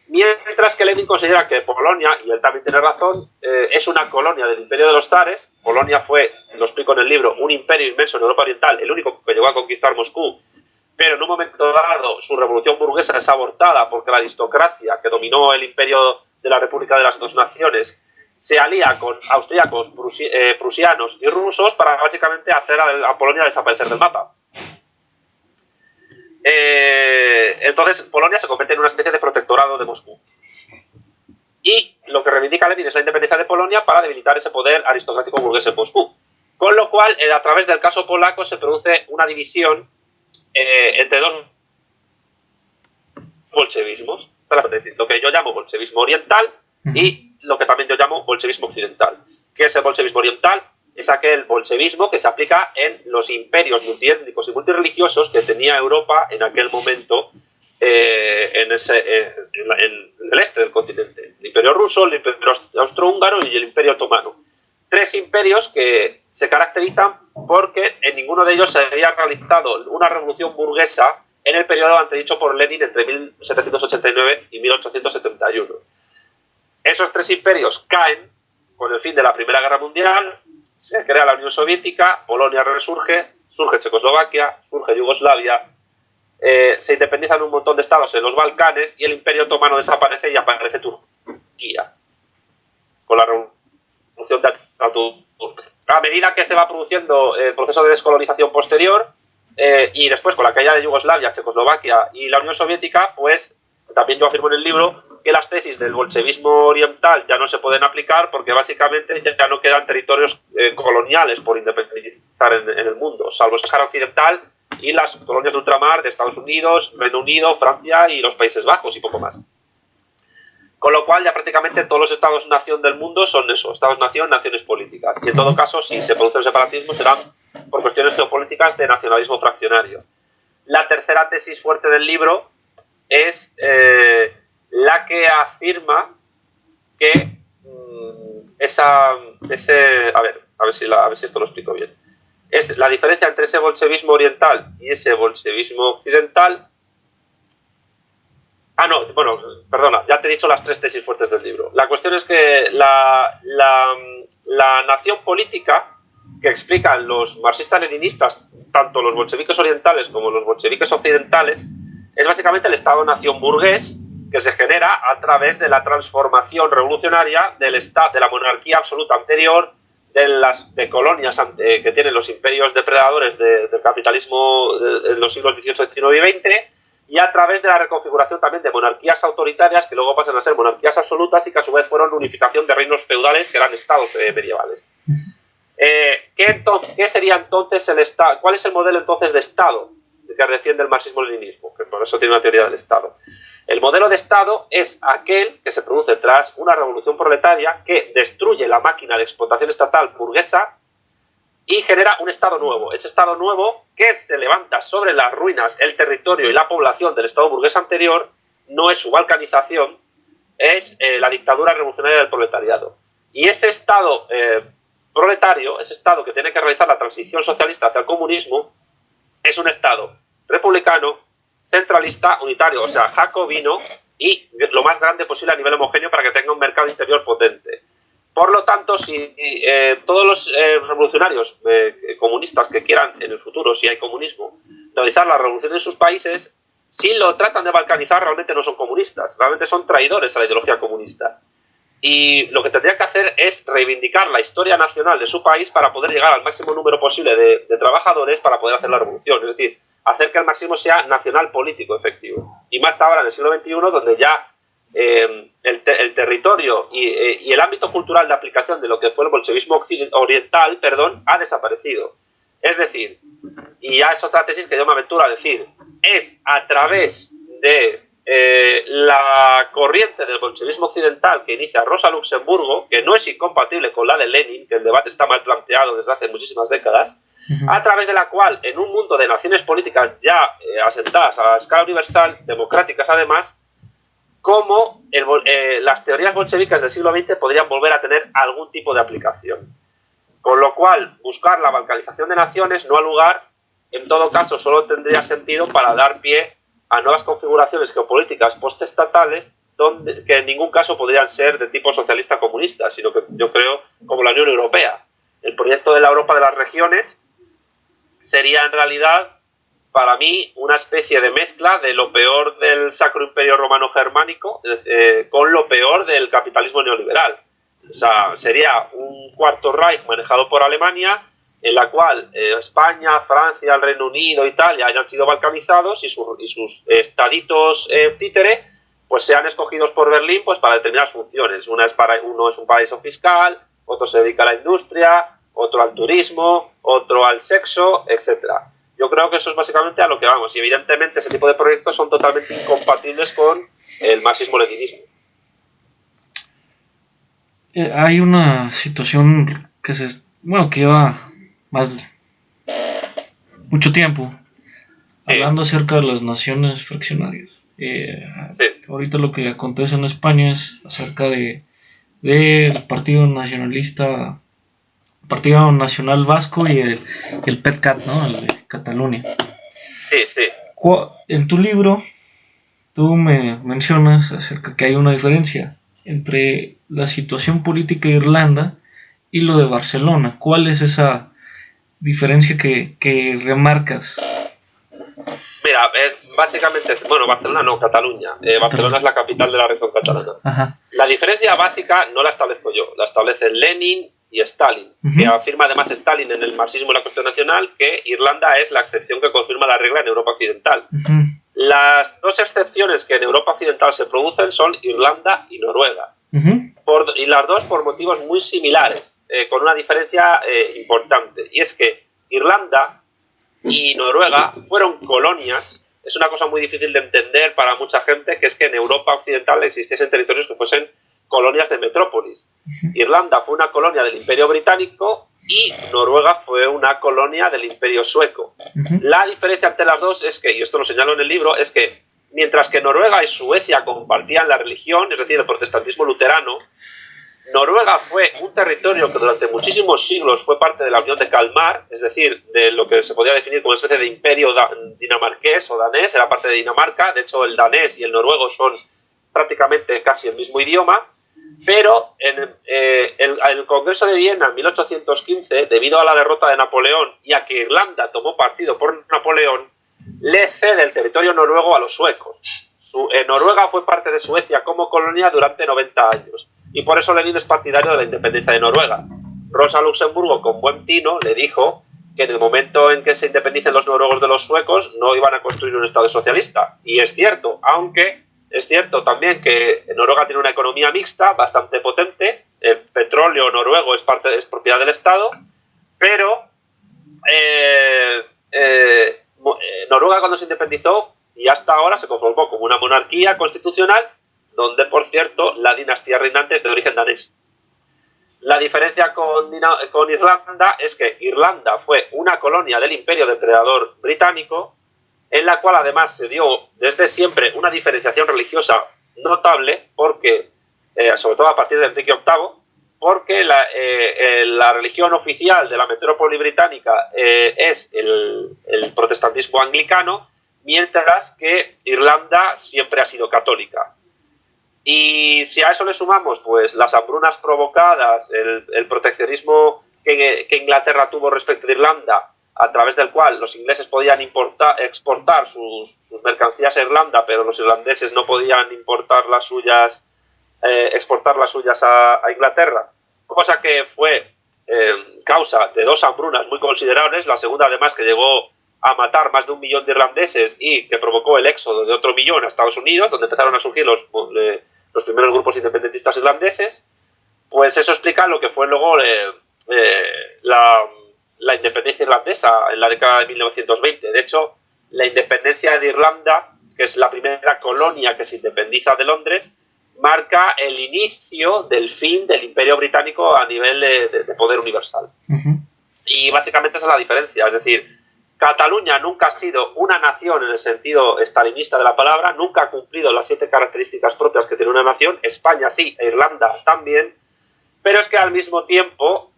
Mientras que Lenin considera que Polonia, y él también tiene razón, es una colonia del imperio de los zares. Polonia fue, lo explico en el libro, un imperio inmenso en Europa Oriental, el único que llegó a conquistar Moscú, pero en un momento dado su revolución burguesa es abortada porque la aristocracia que dominó el imperio de la República de las Dos Naciones se alía con austríacos, prusianos y rusos para básicamente hacer a Polonia desaparecer del mapa. Entonces Polonia se convierte en una especie de protectorado de Moscú, y lo que reivindica Lenin es la independencia de Polonia para debilitar ese poder aristocrático burgués en Moscú, con lo cual a través del caso polaco se produce una división entre dos bolchevismos, lo que yo llamo bolchevismo oriental y lo que también yo llamo bolchevismo occidental. ¿Qué es el bolchevismo oriental? Es aquel bolchevismo que se aplica en los imperios multiétnicos y multireligiosos que tenía Europa en aquel momento en el este del continente. El imperio ruso, el imperio austrohúngaro y el imperio otomano. 3 imperios que se caracterizan porque en ninguno de ellos se había realizado una revolución burguesa en el periodo antedicho por Lenin entre 1789 y 1871. Esos 3 imperios caen con el fin de la Primera Guerra Mundial se crea la Unión Soviética, Polonia resurge, surge Checoslovaquia, surge Yugoslavia, se independizan un montón de estados en los Balcanes y el Imperio Otomano desaparece y aparece Turquía con la revolución de Ataturk. A medida que se va produciendo el proceso de descolonización posterior y después con la caída de Yugoslavia, Checoslovaquia y la Unión Soviética, pues también yo afirmo en el libro que las tesis del bolchevismo oriental ya no se pueden aplicar porque básicamente ya no quedan territorios coloniales por independizar en el mundo, salvo el Sáhara Occidental y las colonias de ultramar de Estados Unidos, Reino Unido, Francia y los Países Bajos y poco más. Con lo cual ya prácticamente todos los estados-nación del mundo son eso, estados-nación, naciones políticas. Y en todo caso, si se produce el separatismo, serán por cuestiones geopolíticas de nacionalismo fraccionario. La tercera tesis fuerte del libro es la que afirma que a ver si esto lo explico bien. Es la diferencia entre ese bolchevismo oriental y ese bolchevismo occidental. Perdona, ya te he dicho las tres tesis fuertes del libro. La cuestión es que la nación política que explican los marxistas-leninistas, tanto los bolcheviques orientales como los bolcheviques occidentales, es básicamente el Estado-nación burgués que se genera a través de la transformación revolucionaria de la monarquía absoluta anterior, de colonias que tienen los imperios depredadores del capitalismo en los siglos XVIII, XIX y XX, y a través de la reconfiguración también de monarquías autoritarias que luego pasan a ser monarquías absolutas y que a su vez fueron unificación de reinos feudales que eran estados medievales. ¿Qué sería entonces el Estado? ¿Cuál es el modelo entonces de Estado que defiende el marxismo-leninismo? Que por eso tiene una teoría del Estado. El modelo de Estado es aquel que se produce tras una revolución proletaria que destruye la máquina de explotación estatal burguesa y genera un Estado nuevo. Ese Estado nuevo que se levanta sobre las ruinas, el territorio y la población del Estado burgués anterior, no es su balcanización, es la dictadura revolucionaria del proletariado. Y ese Estado proletario, ese Estado que tiene que realizar la transición socialista hacia el comunismo, es un Estado republicano, centralista, unitario, o sea, jacobino y lo más grande posible a nivel homogéneo para que tenga un mercado interior potente. Por lo tanto, si todos los revolucionarios comunistas que quieran en el futuro, si hay comunismo, realizar la revolución en sus países, si lo tratan de balcanizar, realmente no son comunistas, realmente son traidores a la ideología comunista. Y lo que tendría que hacer es reivindicar la historia nacional de su país para poder llegar al máximo número posible de trabajadores para poder hacer la revolución. Es decir, hacer que el marxismo sea nacional político efectivo. Y más ahora en el siglo XXI, donde ya el territorio y el ámbito cultural de aplicación de lo que fue el bolchevismo oriental, ha desaparecido. Es decir, y ya es otra tesis que yo me aventuro a decir, es a través de la corriente del bolchevismo occidental que inicia Rosa Luxemburgo, que no es incompatible con la de Lenin, que el debate está mal planteado desde hace muchísimas décadas, a través de la cual, en un mundo de naciones políticas ya asentadas a escala universal, democráticas además, como las teorías bolcheviques del siglo XX podrían volver a tener algún tipo de aplicación. Con lo cual, buscar la balcanización de naciones no ha lugar, en todo caso solo tendría sentido para dar pie a nuevas configuraciones geopolíticas postestatales que en ningún caso podrían ser de tipo socialista comunista, sino que yo creo como la Unión Europea. El proyecto de la Europa de las regiones sería en realidad, para mí, una especie de mezcla de lo peor del Sacro Imperio Romano Germánico con lo peor del capitalismo neoliberal. O sea, sería un cuarto Reich manejado por Alemania, en la cual España, Francia, el Reino Unido, Italia hayan sido balcanizados y sus estaditos títere pues sean escogidos por Berlín pues para determinadas funciones. Uno es un paraíso fiscal, otro se dedica a la industria, otro al turismo, otro al sexo, etcétera. Yo creo que eso es básicamente a lo que vamos, y evidentemente ese tipo de proyectos son totalmente incompatibles con el marxismo-leninismo. Hay una situación que lleva mucho tiempo hablando acerca de las naciones fraccionarias. Ahorita lo que acontece en España es acerca del Partido Nacionalista, Partido Nacional Vasco y el PETCAT, ¿no? El de Cataluña. Sí. En tu libro tú me mencionas acerca que hay una diferencia entre la situación política de Irlanda y lo de Barcelona. ¿Cuál es esa diferencia que remarcas? Mira, básicamente, bueno, Barcelona no, Cataluña. Barcelona es la capital de la región catalana. Ajá. La diferencia básica no la establezco yo, la establecen Lenin y Stalin, que afirma además Stalin en el marxismo y la cuestión nacional que Irlanda es la excepción que confirma la regla en Europa Occidental. Las dos excepciones que en Europa Occidental se producen son Irlanda y Noruega. Y las dos por motivos muy similares, con una diferencia importante. Y es que Irlanda y Noruega fueron colonias. Es una cosa muy difícil de entender para mucha gente, que es que en Europa Occidental existiesen territorios que fuesen colonias de metrópolis. Irlanda fue una colonia del Imperio Británico y Noruega fue una colonia del Imperio Sueco. La diferencia entre las dos es que, y esto lo señalo en el libro, es que mientras que Noruega y Suecia compartían la religión, es decir, el protestantismo luterano, Noruega fue un territorio que durante muchísimos siglos fue parte de la Unión de Kalmar, es decir, de lo que se podía definir como una especie de imperio dinamarqués o danés, era parte de Dinamarca. De hecho, el danés y el noruego son prácticamente casi el mismo idioma, pero en el Congreso de Viena en 1815, debido a la derrota de Napoleón y a que Irlanda tomó partido por Napoleón, le cede el territorio noruego a los suecos. Noruega fue parte de Suecia como colonia durante 90 años. Y por eso Lenin es partidario de la independencia de Noruega. Rosa Luxemburgo, con buen tino, le dijo que en el momento en que se independicen los noruegos de los suecos no iban a construir un Estado socialista. Y es cierto, aunque es cierto también que Noruega tiene una economía mixta bastante potente, el petróleo noruego es propiedad del Estado, pero Noruega cuando se independizó y hasta ahora se conformó como una monarquía constitucional, donde, por cierto, la dinastía reinante es de origen danés. La diferencia con Irlanda es que Irlanda fue una colonia del imperio depredador británico, en la cual además se dio desde siempre una diferenciación religiosa notable, porque, sobre todo a partir de Enrique VIII, porque la religión oficial de la metrópoli británica es el protestantismo anglicano, mientras que Irlanda siempre ha sido católica. Y si a eso le sumamos pues las hambrunas provocadas, el proteccionismo que Inglaterra tuvo respecto de Irlanda, a través del cual los ingleses podían exportar sus mercancías a Irlanda, pero los irlandeses no podían exportar las suyas a Inglaterra, cosa que fue causa de dos hambrunas muy considerables. La segunda, además, que llegó a matar más de 1 millón de irlandeses y que provocó el éxodo de otro millón a Estados Unidos, donde empezaron a surgir los primeros grupos independentistas irlandeses. Pues eso explica lo que fue luego la independencia irlandesa en la década de 1920. De hecho, la independencia de Irlanda, que es la primera colonia que se independiza de Londres, marca el inicio del fin del Imperio Británico a nivel de poder universal. Y básicamente esa es la diferencia. Es decir, Cataluña nunca ha sido una nación en el sentido estalinista de la palabra, nunca ha cumplido las 7 características propias que tiene una nación. España sí, e Irlanda también, pero es que al mismo tiempo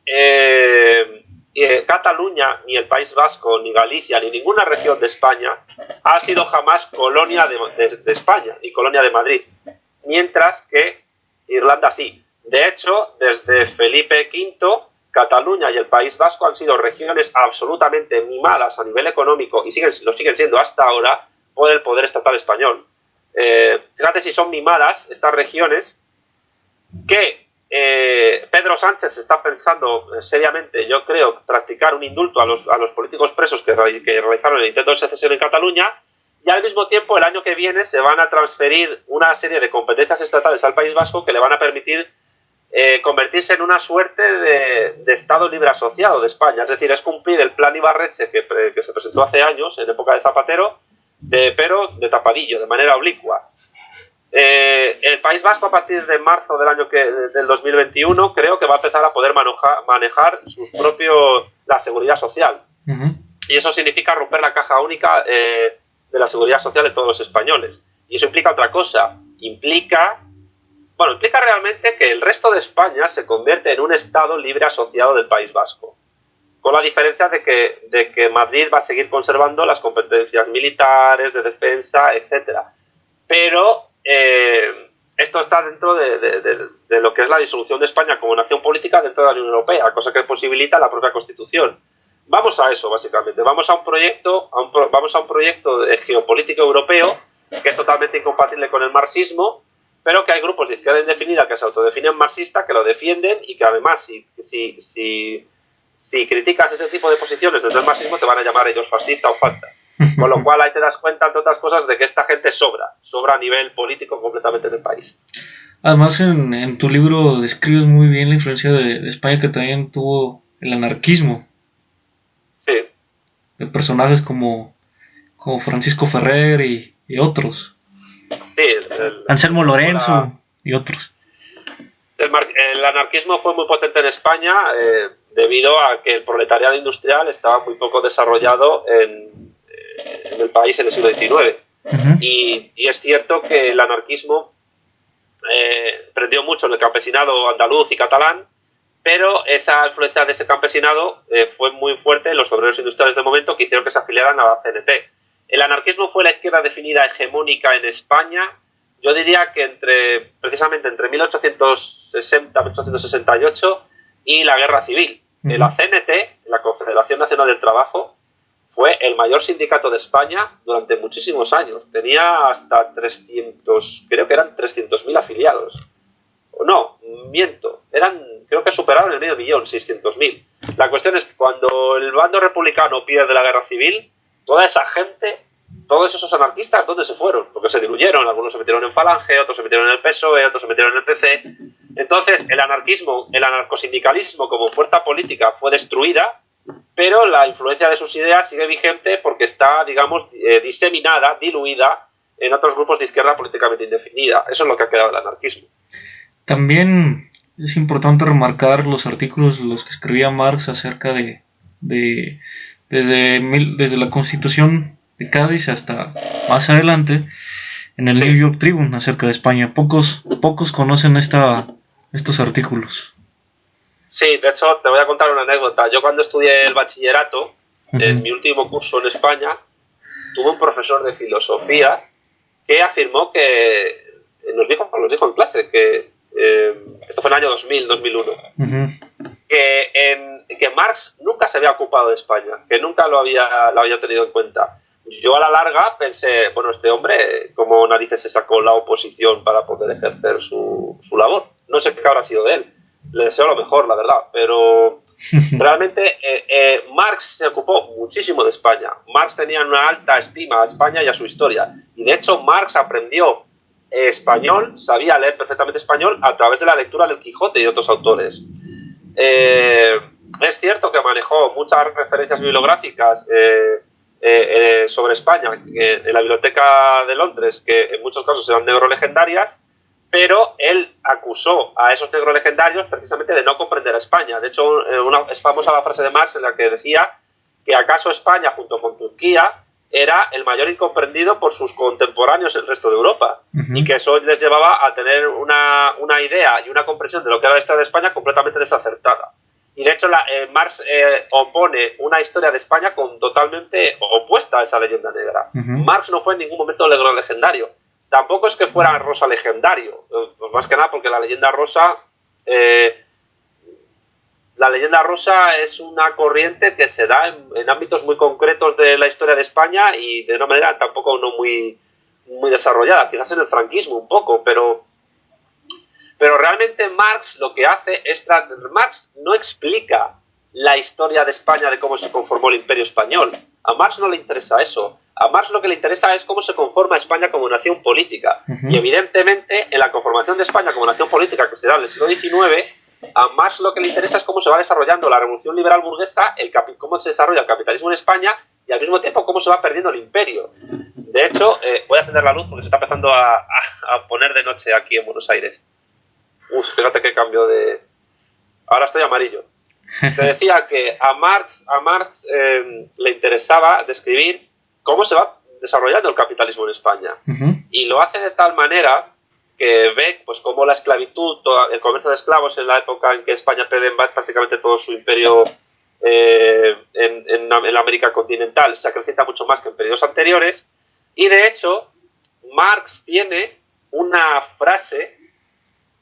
Cataluña, ni el País Vasco, ni Galicia, ni ninguna región de España ha sido jamás colonia de España, ni colonia de Madrid, mientras que Irlanda sí. De hecho, desde Felipe V, Cataluña y el País Vasco han sido regiones absolutamente mimadas a nivel económico y lo siguen siendo hasta ahora por el poder estatal español. Fíjate si son mimadas estas regiones, que Pedro Sánchez está pensando seriamente, yo creo, practicar un indulto a los políticos presos que realizaron el intento de secesión en Cataluña, y al mismo tiempo el año que viene se van a transferir una serie de competencias estatales al País Vasco que le van a permitir convertirse en una suerte de Estado libre asociado de España. Es decir, es cumplir el plan Ibarretxe que se presentó hace años, en época de Zapatero, pero de tapadillo, de manera oblicua. El País Vasco, a partir de marzo del 2021, creo que va a empezar a poder manejar la seguridad social. Y eso significa romper la caja única de la seguridad social de todos los españoles. Y eso implica otra cosa. Implica realmente que el resto de España se convierte en un Estado libre asociado del País Vasco, con la diferencia de que Madrid va a seguir conservando las competencias militares, de defensa, etcétera. Pero esto está dentro de lo que es la disolución de España como nación política dentro de la Unión Europea, cosa que posibilita la propia Constitución. Vamos a eso, básicamente. Vamos a un proyecto de geopolítico europeo que es totalmente incompatible con el marxismo, pero que hay grupos de izquierda indefinida que se autodefinen marxistas, que lo defienden y que además, si criticas ese tipo de posiciones desde el marxismo, te van a llamar ellos fascista o falsa. Con lo cual ahí te das cuenta, entre otras cosas, de que esta gente sobra a nivel político completamente en el país. Además, en tu libro describes muy bien la influencia de España, que también tuvo el anarquismo. Sí. De personajes como Francisco Ferrer y otros. Sí, Anselmo Lorenzo y otros. El anarquismo fue muy potente en España debido a que el proletariado industrial estaba muy poco desarrollado en el país en el siglo XIX. Uh-huh. Y es cierto que el anarquismo prendió mucho en el campesinado andaluz y catalán, pero esa influencia de ese campesinado fue muy fuerte en los obreros industriales de momento, que hicieron que se afiliaran a la CNT. El anarquismo fue la izquierda definida hegemónica en España, yo diría que precisamente entre 1860 y 1868 y la Guerra Civil. Uh-huh. La CNT, la Confederación Nacional del Trabajo, fue el mayor sindicato de España durante muchísimos años. Tenía hasta 300.000 afiliados. No, miento, creo que superaron el 500.000, 600.000. La cuestión es que cuando el bando republicano pierde la Guerra Civil, toda esa gente, todos esos anarquistas, ¿dónde se fueron? Porque se diluyeron, algunos se metieron en Falange, otros se metieron en el PSOE, otros se metieron en el PC. Entonces, el anarcosindicalismo como fuerza política fue destruida, pero la influencia de sus ideas sigue vigente porque está, digamos, diseminada, diluida en otros grupos de izquierda políticamente indefinida. Eso es lo que ha quedado del anarquismo. También es importante remarcar los artículos de los que escribía Marx acerca desde la Constitución de Cádiz hasta más adelante en el New York Tribune acerca de España. Pocos conocen estos artículos. Sí, de hecho te voy a contar una anécdota. Yo cuando estudié el bachillerato, uh-huh, en mi último curso en España, tuve un profesor de filosofía que afirmó que nos dijo en clase que esto fue en el año 2000-2001, uh-huh, que Marx nunca se había ocupado de España, que nunca lo había tenido en cuenta. Yo a la larga pensé, bueno, este hombre, ¿cómo narices se sacó la oposición para poder ejercer su labor? No sé qué habrá sido de él. Le deseo lo mejor, la verdad, pero realmente Marx se ocupó muchísimo de España. Marx tenía una alta estima a España y a su historia, y de hecho Marx aprendió español, sabía leer perfectamente español a través de la lectura del Quijote y de otros autores. Es cierto que manejó muchas referencias bibliográficas sobre España en la Biblioteca de Londres, que en muchos casos eran negrolegendarias, pero él acusó a esos negrolegendarios precisamente de no comprender a España. De hecho, es famosa la frase de Marx en la que decía que acaso España, junto con Turquía, era el mayor incomprendido por sus contemporáneos en el resto de Europa, uh-huh, y que eso les llevaba a tener una idea y una comprensión de lo que era la historia de España completamente desacertada. Y de hecho Marx opone una historia de España totalmente opuesta a esa leyenda negra. Uh-huh. Marx no fue en ningún momento negro legendario. Tampoco es que fuera rosa legendario, más que nada porque la leyenda rosa es una corriente que se da en ámbitos muy concretos de la historia de España y de una manera tampoco no muy desarrollada, quizás en el franquismo un poco, pero realmente Marx lo que hace es Marx no explica la historia de España, de cómo se conformó el Imperio Español. A Marx no le interesa eso. A Marx lo que le interesa es cómo se conforma España como nación política. Uh-huh. Y evidentemente, en la conformación de España como nación política que se da en el siglo XIX, a Marx lo que le interesa es cómo se va desarrollando la revolución liberal burguesa, cómo se desarrolla el capitalismo en España y al mismo tiempo cómo se va perdiendo el imperio. De hecho, voy a encender la luz porque se está empezando a poner de noche aquí en Buenos Aires. Fíjate qué cambio de... Ahora estoy amarillo. Te decía que a Marx le interesaba describir cómo se va desarrollando el capitalismo en España. Uh-huh. Y lo hace de tal manera que ve pues cómo la esclavitud, el comercio de esclavos en la época en que España pierde prácticamente todo su imperio en la América continental se acrecenta mucho más que en periodos anteriores. Y de hecho, Marx tiene una frase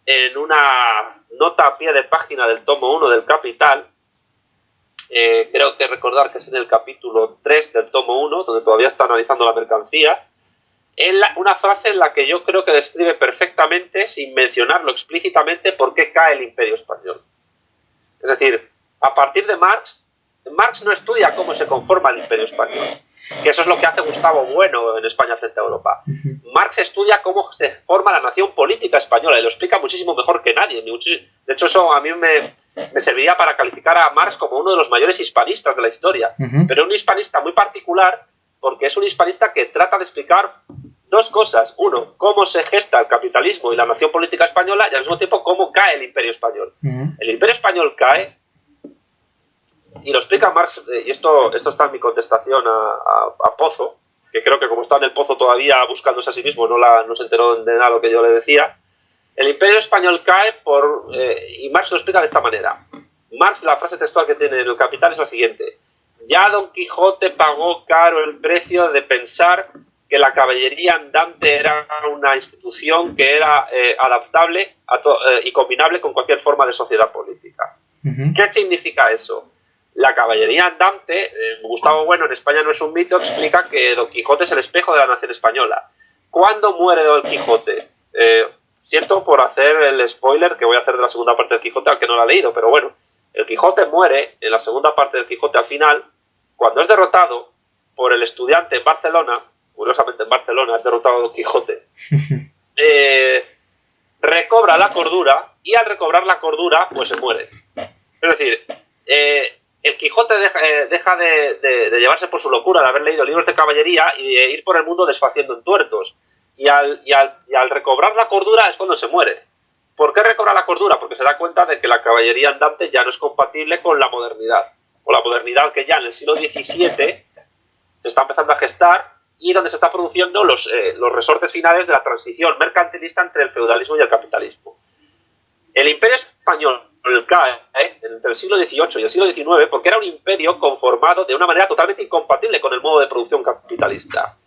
en una nota a pie de página del tomo 1 del Capital. Creo que recordar que es en el capítulo 3 del tomo 1, donde todavía está analizando la mercancía, una frase en la que yo creo que describe perfectamente, sin mencionarlo explícitamente, por qué cae el Imperio español. Es decir, a partir de Marx no estudia cómo se conforma el Imperio español, que eso es lo que hace Gustavo Bueno en España frente a Europa. Marx estudia cómo se forma la nación política española y lo explica muchísimo mejor que nadie. De hecho, eso a mí me serviría para calificar a Marx como uno de los mayores hispanistas de la historia, pero un hispanista muy particular, porque es un hispanista que trata de explicar dos cosas. Uno, cómo se gesta el capitalismo y la nación política española, y al mismo tiempo cómo cae el Imperio español. El Imperio español cae, y lo explica Marx, y esto está en mi contestación a Pozo, que creo que como está en el Pozo todavía buscándose a sí mismo, no se enteró de nada de lo que yo le decía. El Imperio español cae y Marx lo explica de esta manera. Marx, la frase textual que tiene en el Capital es la siguiente: ya Don Quijote pagó caro el precio de pensar que la caballería andante era una institución que era adaptable y combinable con cualquier forma de sociedad política. ¿Qué significa eso? La caballería andante, Gustavo Bueno en España no es un mito, explica que Don Quijote es el espejo de la nación española. ¿Cuándo muere Don Quijote? Siento por hacer el spoiler que voy a hacer de la segunda parte del Quijote, al que no lo ha leído, pero bueno, el Quijote muere en la segunda parte del Quijote al final, cuando es derrotado por el estudiante en Barcelona. Curiosamente en Barcelona es derrotado Don Quijote. Recobra la cordura, y al recobrar la cordura pues se muere. Es decir, el Quijote deja de llevarse por su locura de haber leído libros de caballería y de ir por el mundo desfaciendo entuertos. Y al recobrar la cordura es cuando se muere. ¿Por qué recobra la cordura? Porque se da cuenta de que la caballería andante ya no es compatible con la modernidad. O la modernidad que ya en el siglo XVII se está empezando a gestar y donde se están produciendo los resortes finales de la transición mercantilista entre el feudalismo y el capitalismo. El Imperio español cae entre el siglo XVIII y el siglo XIX porque era un imperio conformado de una manera totalmente incompatible con el modo de producción capitalista.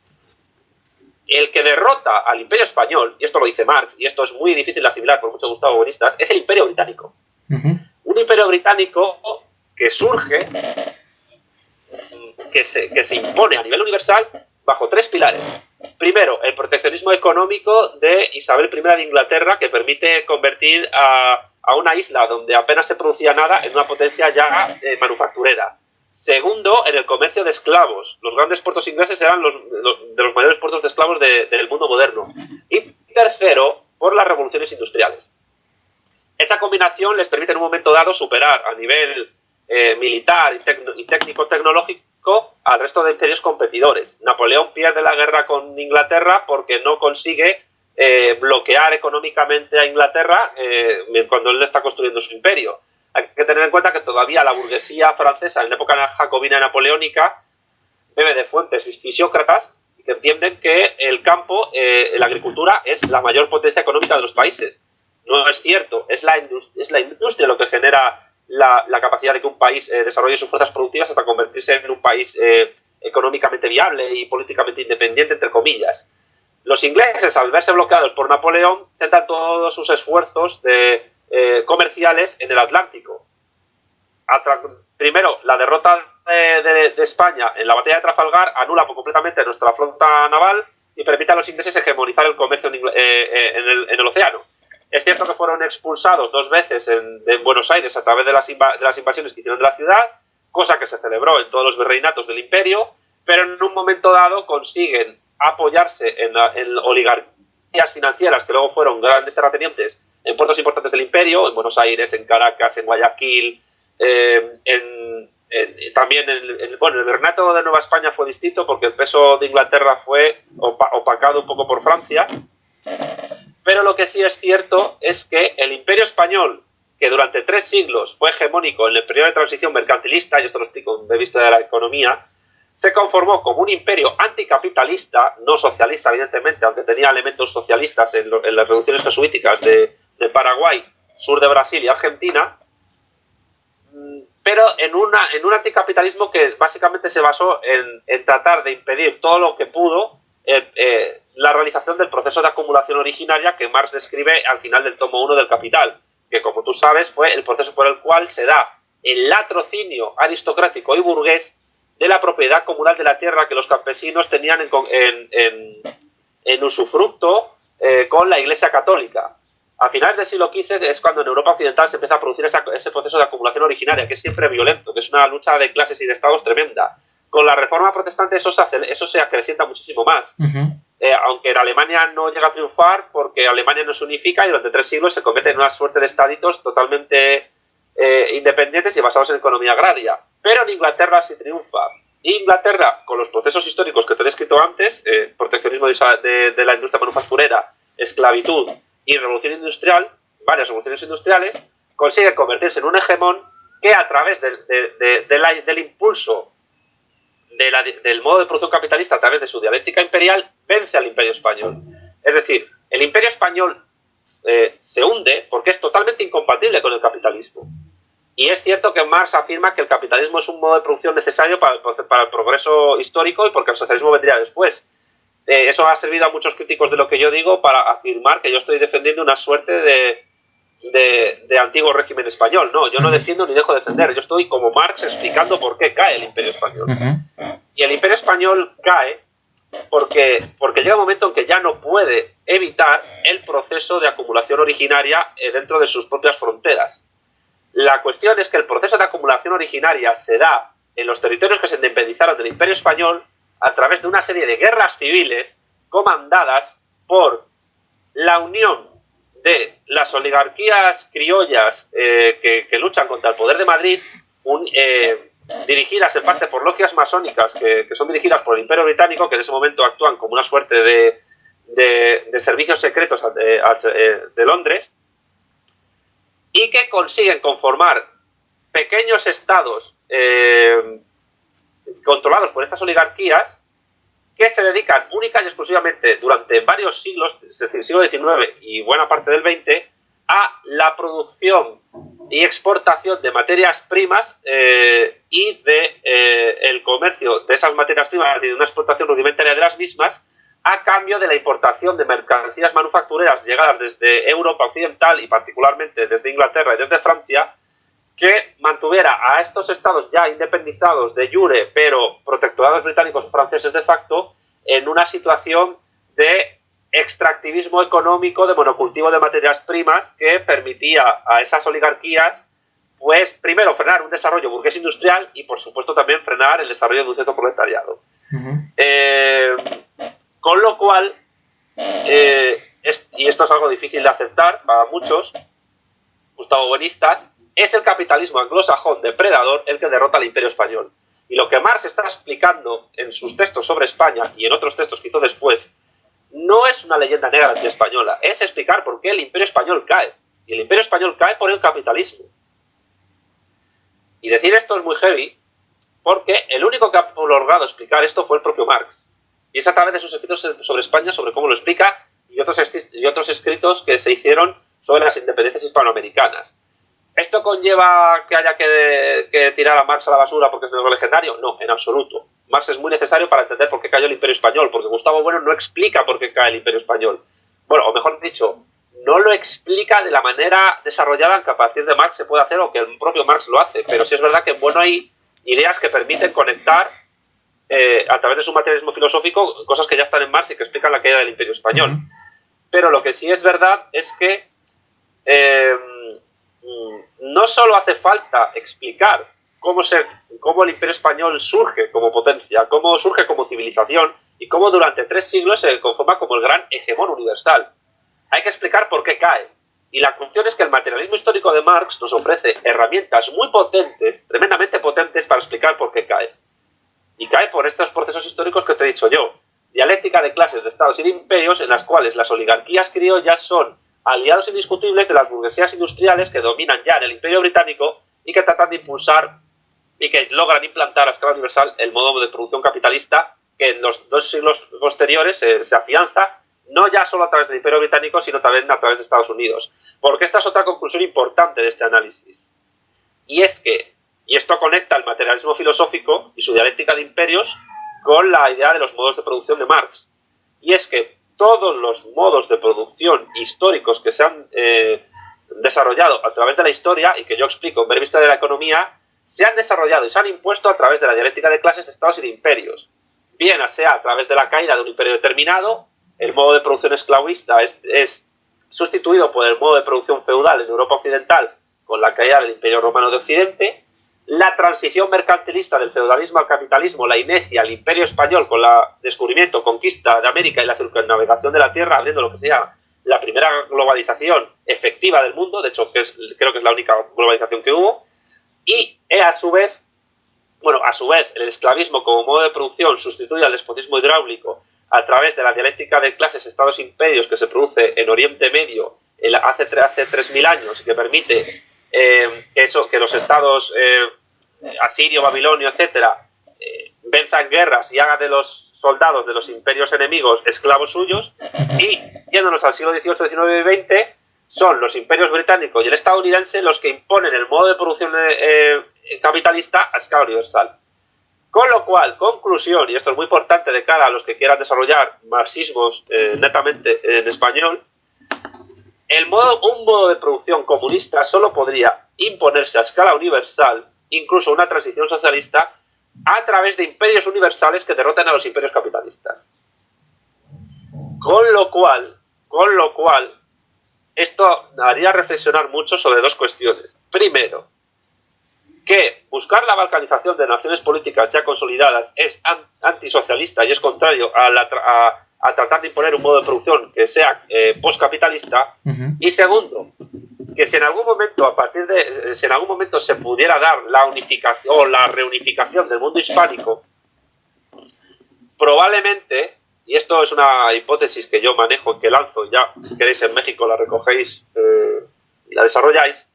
El que derrota al Imperio español, y esto lo dice Marx, y esto es muy difícil de asimilar por muchos Gustavo Buenistas, es el Imperio británico. Un imperio británico que surge, que se impone a nivel universal bajo tres pilares. Primero, el proteccionismo económico de Isabel I de Inglaterra, que permite convertir a una isla donde apenas se producía nada en una potencia ya manufacturera. Segundo, en el comercio de esclavos. Los grandes puertos ingleses eran de los mayores puertos de esclavos del mundo moderno. Y tercero, por las revoluciones industriales. Esa combinación les permite en un momento dado superar a nivel militar y técnico-tecnológico al resto de imperios competidores. Napoleón pierde la guerra con Inglaterra porque no consigue bloquear económicamente a Inglaterra cuando él está construyendo su imperio. Hay que tener en cuenta que todavía la burguesía francesa en la época jacobina napoleónica bebe de fuentes fisiócratas y que entienden que el campo, la agricultura, es la mayor potencia económica de los países. No es cierto, es la industria lo que genera la capacidad de que un país desarrolle sus fuerzas productivas hasta convertirse en un país económicamente viable y políticamente independiente, entre comillas. Los ingleses, al verse bloqueados por Napoleón, centran todos sus esfuerzos comerciales en el Atlántico. Primero, la derrota de España en la batalla de Trafalgar anula completamente nuestra flota naval y permite a los ingleses hegemonizar el comercio en el océano. Es cierto que fueron expulsados 2 veces en Buenos Aires a través de las invasiones que hicieron de la ciudad, cosa que se celebró en todos los virreinatos del imperio, pero en un momento dado consiguen apoyarse en oligarquías financieras que luego fueron grandes terratenientes en puertos importantes del imperio, en Buenos Aires, en Caracas, en Guayaquil, también el virreinato de Nueva España fue distinto porque el peso de Inglaterra fue opacado un poco por Francia. Pero lo que sí es cierto es que el Imperio español, que durante 3 siglos fue hegemónico en el periodo de transición mercantilista, y esto lo explico de vista de la economía, se conformó como un imperio anticapitalista, no socialista evidentemente, aunque tenía elementos socialistas en las reducciones jesuíticas de Paraguay, sur de Brasil y Argentina, pero en un anticapitalismo que básicamente se basó en tratar de impedir todo lo que pudo la realización del proceso de acumulación originaria que Marx describe al final del tomo 1 del Capital, que como tú sabes fue el proceso por el cual se da el latrocinio aristocrático y burgués de la propiedad comunal de la tierra que los campesinos tenían en usufructo con la Iglesia Católica. A finales del siglo XV es cuando en Europa Occidental se empieza a producir ese proceso de acumulación originaria, que es siempre violento, que es una lucha de clases y de estados tremenda. Con la Reforma Protestante eso se acrecienta muchísimo más. Aunque en Alemania no llega a triunfar porque Alemania no se unifica y durante 3 siglos se convierte en una suerte de estaditos totalmente independientes y basados en economía agraria. Pero en Inglaterra sí triunfa. Inglaterra, con los procesos históricos que te he descrito antes, proteccionismo de la industria manufacturera, esclavitud y revolución industrial, varias revoluciones industriales, consigue convertirse en un hegemón que a través del impulso del modo de producción capitalista, a través de su dialéctica imperial, vence al Imperio Español. Es decir, el Imperio Español se hunde porque es totalmente incompatible con el capitalismo. Y es cierto que Marx afirma que el capitalismo es un modo de producción necesario para el progreso histórico y porque el socialismo vendría después. Eso ha servido a muchos críticos de lo que yo digo para afirmar que yo estoy defendiendo una suerte de antiguo régimen español. No, yo no defiendo ni dejo de defender. Yo estoy como Marx explicando por qué cae el Imperio Español. Y el Imperio Español cae porque llega un momento en que ya no puede evitar el proceso de acumulación originaria dentro de sus propias fronteras. La cuestión es que el proceso de acumulación originaria se da en los territorios que se independizaron del Imperio Español a través de una serie de guerras civiles comandadas por la unión de las oligarquías criollas que luchan contra el poder de Madrid, dirigidas en parte por logias masónicas que son dirigidas por el Imperio Británico, que en ese momento actúan como una suerte de servicios secretos de Londres, y que consiguen conformar pequeños estados controlados por estas oligarquías que se dedican única y exclusivamente durante varios siglos, es decir, siglo XIX y buena parte del XX, a la producción y exportación de materias primas y el comercio de esas materias primas y de una explotación rudimentaria de las mismas a cambio de la importación de mercancías manufactureras llegadas desde Europa Occidental y particularmente desde Inglaterra y desde Francia, que mantuviera a estos estados ya independizados de jure, pero protectorados británicos o franceses de facto, en una situación de extractivismo económico, de monocultivo de materias primas, que permitía a esas oligarquías, pues, primero frenar un desarrollo burgués industrial y, por supuesto, también frenar el desarrollo de un cierto proletariado. Con lo cual, y esto es algo difícil de aceptar para muchos gustavobuenistas, es el capitalismo anglosajón depredador el que derrota al Imperio Español. Y lo que Marx está explicando en sus textos sobre España y en otros textos que hizo después, no es una leyenda negra antiespañola, es explicar por qué el Imperio Español cae. Y el Imperio Español cae por el capitalismo. Y decir esto es muy heavy, porque el único que ha logrado explicar esto fue el propio Marx. Y es a través de sus escritos sobre España, sobre cómo lo explica, y otros escritos que se hicieron sobre las independencias hispanoamericanas. ¿Esto conlleva que haya que tirar a Marx a la basura porque es un legendario? No, en absoluto. Marx es muy necesario para entender por qué cayó el Imperio Español, porque Gustavo Bueno no explica por qué cae el Imperio Español. Bueno, o mejor dicho, no lo explica de la manera desarrollada que a partir de Marx se puede hacer o que el propio Marx lo hace, pero sí es verdad que Bueno hay ideas que permiten conectar a través de su materialismo filosófico cosas que ya están en Marx y que explican la caída del Imperio Español. Pero lo que sí es verdad es que no solo hace falta explicar cómo el Imperio Español surge como potencia, cómo surge como civilización y cómo durante 3 siglos se conforma como el gran hegemón universal. Hay que explicar por qué cae. Y la cuestión es que el materialismo histórico de Marx nos ofrece herramientas muy potentes, tremendamente potentes, para explicar por qué cae. Y cae por estos procesos históricos que te he dicho yo. Dialéctica de clases, de estados y de imperios en las cuales las oligarquías criollas son aliados indiscutibles de las burguesías industriales que dominan ya en el Imperio Británico y que tratan de impulsar y que logran implantar a escala universal el modo de producción capitalista que en los 2 siglos posteriores se afianza, no ya solo a través del Imperio Británico, sino también a través de Estados Unidos. Porque esta es otra conclusión importante de este análisis. Y es que, y esto conecta el materialismo filosófico y su dialéctica de imperios con la idea de los modos de producción de Marx. y es que todos los modos de producción históricos que se han desarrollado a través de la historia, y que yo explico en Breve Historia de la Economía, se han desarrollado y se han impuesto a través de la dialéctica de clases de estados y de imperios. Bien sea a través de la caída de un imperio determinado, el modo de producción esclavista es sustituido por el modo de producción feudal en Europa Occidental con la caída del Imperio Romano de Occidente, la transición mercantilista del feudalismo al capitalismo, la inercia al Imperio Español con el descubrimiento, conquista de América y la circunnavegación de la Tierra, abriendo lo que se llama la primera globalización efectiva del mundo, de hecho creo que es la única globalización que hubo, y a su vez el esclavismo como modo de producción sustituye al despotismo hidráulico a través de la dialéctica de clases estados-imperios que se produce en Oriente Medio hace 3.000 años y que permite que los estados asirio, babilonio, etcétera, venzan guerras y hagan de los soldados de los imperios enemigos esclavos suyos. Y yéndonos al siglo XVIII, XIX y XX, son los imperios británicos y el estadounidense los que imponen el modo de producción capitalista a escala universal. Con lo cual, conclusión, y esto es muy importante de cara a los que quieran desarrollar marxismos netamente en español, un modo de producción comunista solo podría imponerse a escala universal, incluso una transición socialista, a través de imperios universales que derroten a los imperios capitalistas. Con lo cual, esto haría reflexionar mucho sobre dos cuestiones. Primero, que buscar la balcanización de naciones políticas ya consolidadas es antisocialista y es contrario a tratar de imponer un modo de producción que sea postcapitalista. Y segundo, que si en algún momento se pudiera dar la unificación o la reunificación del mundo hispánico, probablemente, y esto es una hipótesis que yo manejo y que lanzo, ya si queréis en México la recogéis y la desarrolláis,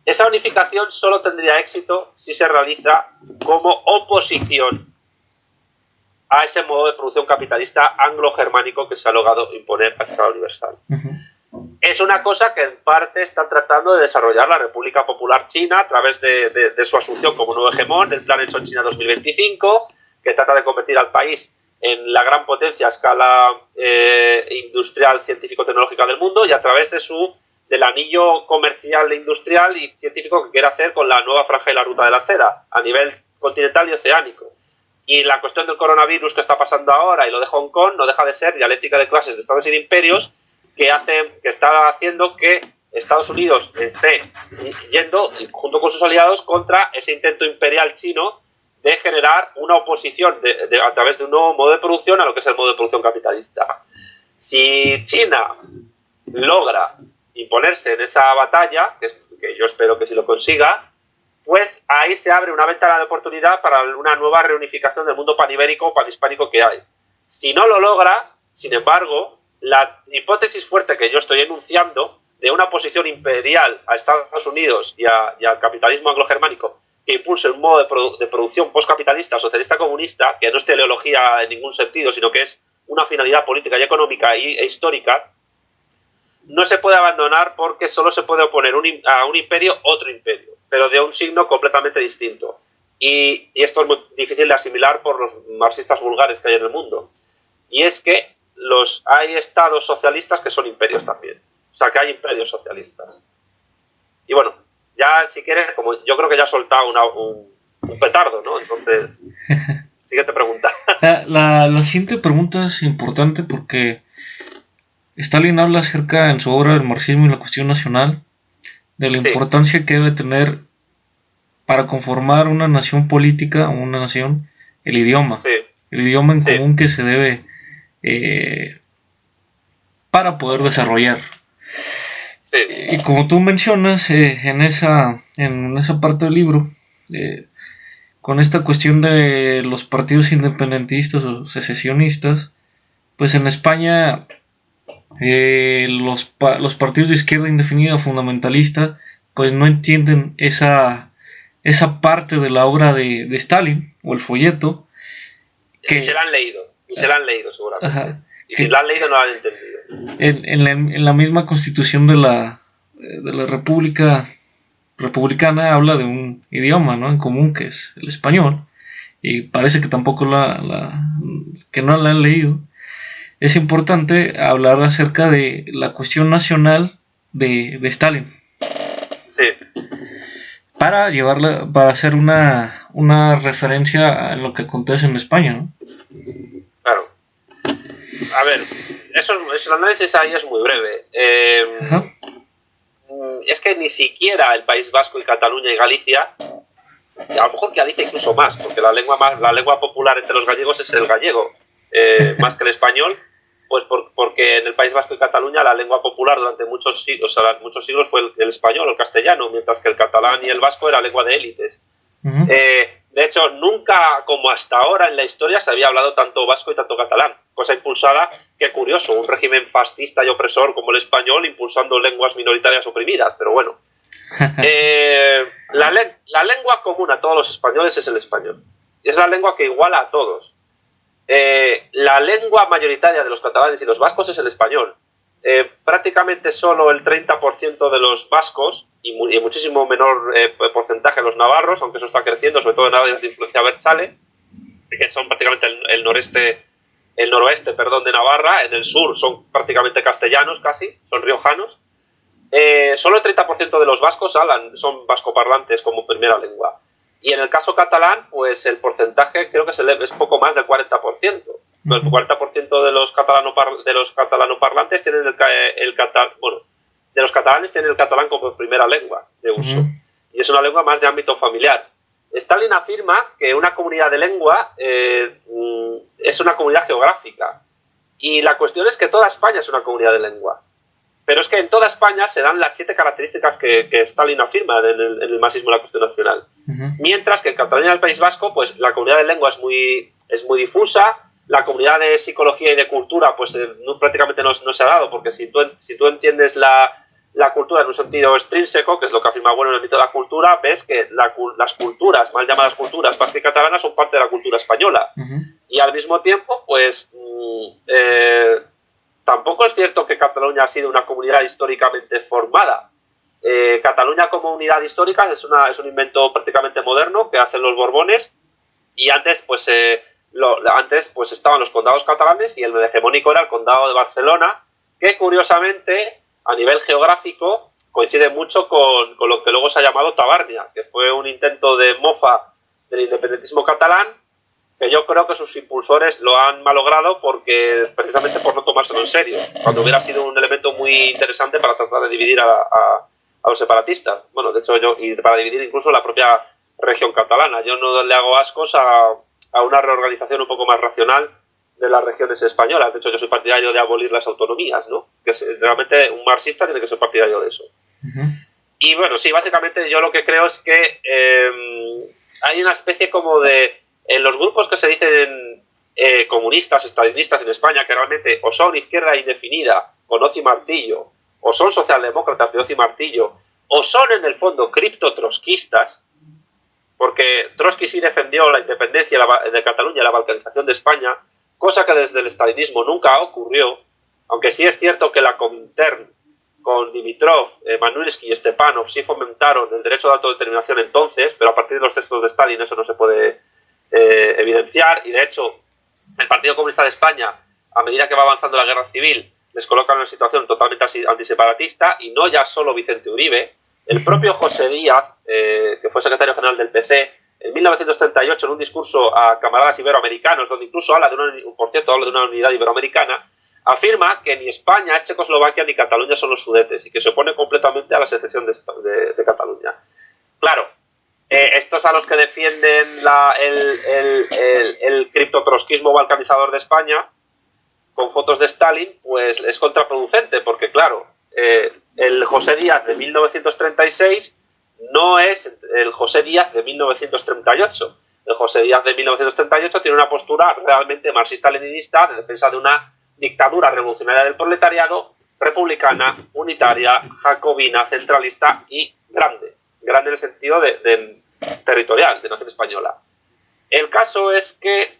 esa unificación solo tendría éxito si se realiza como oposición a ese modo de producción capitalista anglo-germánico que se ha logrado imponer a escala universal. Es una cosa que en parte está tratando de desarrollar la República Popular China a través de su asunción como nuevo hegemón, el Plan Hecho en China 2025, que trata de convertir al país en la gran potencia a escala industrial, científico-tecnológica del mundo, y a través del anillo comercial, industrial y científico que quiere hacer con la nueva franja y la ruta de la seda a nivel continental y oceánico. Y la cuestión del coronavirus que está pasando ahora y lo de Hong Kong no deja de ser dialéctica de clases de estados y de imperios que está haciendo que Estados Unidos esté yendo junto con sus aliados contra ese intento imperial chino de generar una oposición a través de un nuevo modo de producción a lo que es el modo de producción capitalista. Si China logra imponerse en esa batalla, que yo espero que sí lo consiga, pues ahí se abre una ventana de oportunidad para una nueva reunificación del mundo panibérico o panhispánico que hay. Si no lo logra, sin embargo, la hipótesis fuerte que yo estoy enunciando de una posición imperial a Estados Unidos y al capitalismo anglo-germánico que impulse un modo de producción postcapitalista, socialista, comunista, que no es teleología en ningún sentido, sino que es una finalidad política y económica e histórica, no se puede abandonar porque solo se puede oponer a un imperio otro imperio, pero de un signo completamente distinto. Y esto es muy difícil de asimilar por los marxistas vulgares que hay en el mundo. Y es que hay estados socialistas que son imperios también. O sea, que hay imperios socialistas. Y bueno, ya si quieres, como yo creo que ya he soltado un petardo, ¿no? Entonces, siguiente pregunta. La siguiente pregunta es importante porque Stalin habla acerca en su obra del marxismo y la cuestión nacional de la importancia que debe tener para conformar una nación política o una nación el idioma. El idioma en común que se debe para poder desarrollar. Y como tú mencionas en esa parte del libro, con esta cuestión de los partidos independentistas o secesionistas, pues en España los partidos de izquierda indefinida fundamentalista pues no entienden esa parte de la obra de Stalin o el folleto que se la han leído seguramente. Ajá, y si la han leído no la han entendido. En la misma constitución de la República Republicana habla de un idioma, ¿no?, en común, que es el español, y parece que tampoco que no la han leído. es importante hablar acerca de la cuestión nacional de Stalin. Sí. Para hacer una referencia a lo que acontece en España, ¿no? Claro. A ver, el análisis ahí es muy breve. Es que ni siquiera el País Vasco y Cataluña y Galicia, a lo mejor Galicia incluso más, porque la lengua popular entre los gallegos es el gallego, más que el español, pues porque en el País Vasco y Cataluña la lengua popular durante muchos siglos fue el español o el castellano, mientras que el catalán y el vasco era lengua de élites. De hecho, nunca como hasta ahora en la historia se había hablado tanto vasco y tanto catalán, cosa impulsada, qué curioso, un régimen fascista y opresor como el español impulsando lenguas minoritarias oprimidas, pero bueno. La lengua común a todos los españoles es el español, y es la lengua que iguala a todos. La lengua mayoritaria de los catalanes y los vascos es el español. Prácticamente solo el 30% de los vascos y muchísimo menor porcentaje de los navarros, aunque eso está creciendo, sobre todo en áreas de influencia berchale, que son prácticamente el noroeste de Navarra. En el sur son prácticamente castellanos casi, son riojanos. Solo el 30% de los vascos son vascoparlantes como primera lengua. Y en el caso catalán, pues el porcentaje creo que es poco más del 40%. El 40% de los catalanoparlantes tienen de los catalanes tienen el catalán como primera lengua de uso. Y es una lengua más de ámbito familiar. Stalin afirma que una comunidad de lengua es una comunidad geográfica. Y la cuestión es que toda España es una comunidad de lengua. Pero es que en toda España se dan las 7 características que Stalin afirma en el marxismo y la cuestión nacional. Mientras que en Cataluña y el País Vasco, pues la comunidad de lengua es muy difusa. La comunidad de psicología y de cultura, pues prácticamente no se ha dado, porque si tú entiendes la cultura en un sentido extrínseco, que es lo que afirma Bueno en el mito de la cultura, ves que las culturas, mal llamadas culturas vasca y catalana, son parte de la cultura española. Y al mismo tiempo, pues tampoco es cierto que Cataluña ha sido una comunidad históricamente formada. Cataluña como unidad histórica es un invento prácticamente moderno que hacen los Borbones, y antes pues estaban los condados catalanes y el hegemónico era el condado de Barcelona, que curiosamente a nivel geográfico coincide mucho con lo que luego se ha llamado Tabárnia, que fue un intento de mofa del independentismo catalán, que yo creo que sus impulsores lo han malogrado precisamente por no tomárselo en serio, cuando hubiera sido un elemento muy interesante para tratar de dividir a los separatistas. Bueno, de hecho, y para dividir incluso la propia región catalana. Yo no le hago ascos a una reorganización un poco más racional de las regiones españolas. De hecho, yo soy partidario de abolir las autonomías, ¿no? Que realmente un marxista tiene que ser partidario de eso. Y bueno, sí, básicamente yo lo que creo es que hay una especie como de... En los grupos que se dicen comunistas, estalinistas en España, que realmente o son izquierda indefinida, con hoz y martillo, o son socialdemócratas de hoz y martillo, o son en el fondo criptotrotskistas, porque Trotsky sí defendió la independencia de Cataluña y la balcanización de España, cosa que desde el estalinismo nunca ocurrió, aunque sí es cierto que la Comintern, con Dimitrov, Manuilsky y Stepanov, sí fomentaron el derecho de autodeterminación entonces, pero a partir de los textos de Stalin eso no se puede evidenciar, y de hecho el Partido Comunista de España, a medida que va avanzando la guerra civil, les coloca en una situación totalmente antiseparatista, y no ya solo Vicente Uribe. El propio José Díaz, que fue secretario general del PC, en 1938, en un discurso a camaradas iberoamericanos, donde incluso habla de una unidad iberoamericana, afirma que ni España es Checoslovaquia ni Cataluña son los Sudetes, y que se opone completamente a la secesión de Cataluña. Claro, estos a los que defienden el criptotrotskismo balcanizador de España, con fotos de Stalin, pues es contraproducente, porque claro, el José Díaz de 1936 no es el José Díaz de 1938. El José Díaz de 1938 tiene una postura realmente marxista-leninista de defensa de una dictadura revolucionaria del proletariado, republicana, unitaria, jacobina, centralista y grande en el sentido de territorial, de nación española. El caso es que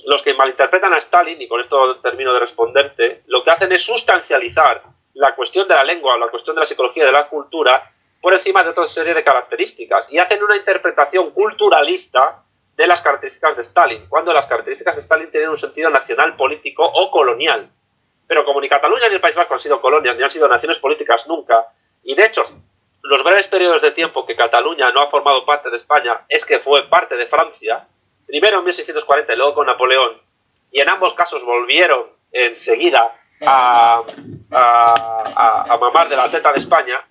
los que malinterpretan a Stalin, y con esto termino de responderte, lo que hacen es sustancializar la cuestión de la lengua, la cuestión de la psicología y de la cultura por encima de otra serie de características, y hacen una interpretación culturalista de las características de Stalin, cuando las características de Stalin tienen un sentido nacional, político o colonial. Pero como ni Cataluña ni el País Vasco han sido colonias, ni han sido naciones políticas nunca, y de hecho, los breves periodos de tiempo que Cataluña no ha formado parte de España es que fue parte de Francia, primero en 1640 y luego con Napoleón, y en ambos casos volvieron enseguida a mamar de la teta de España,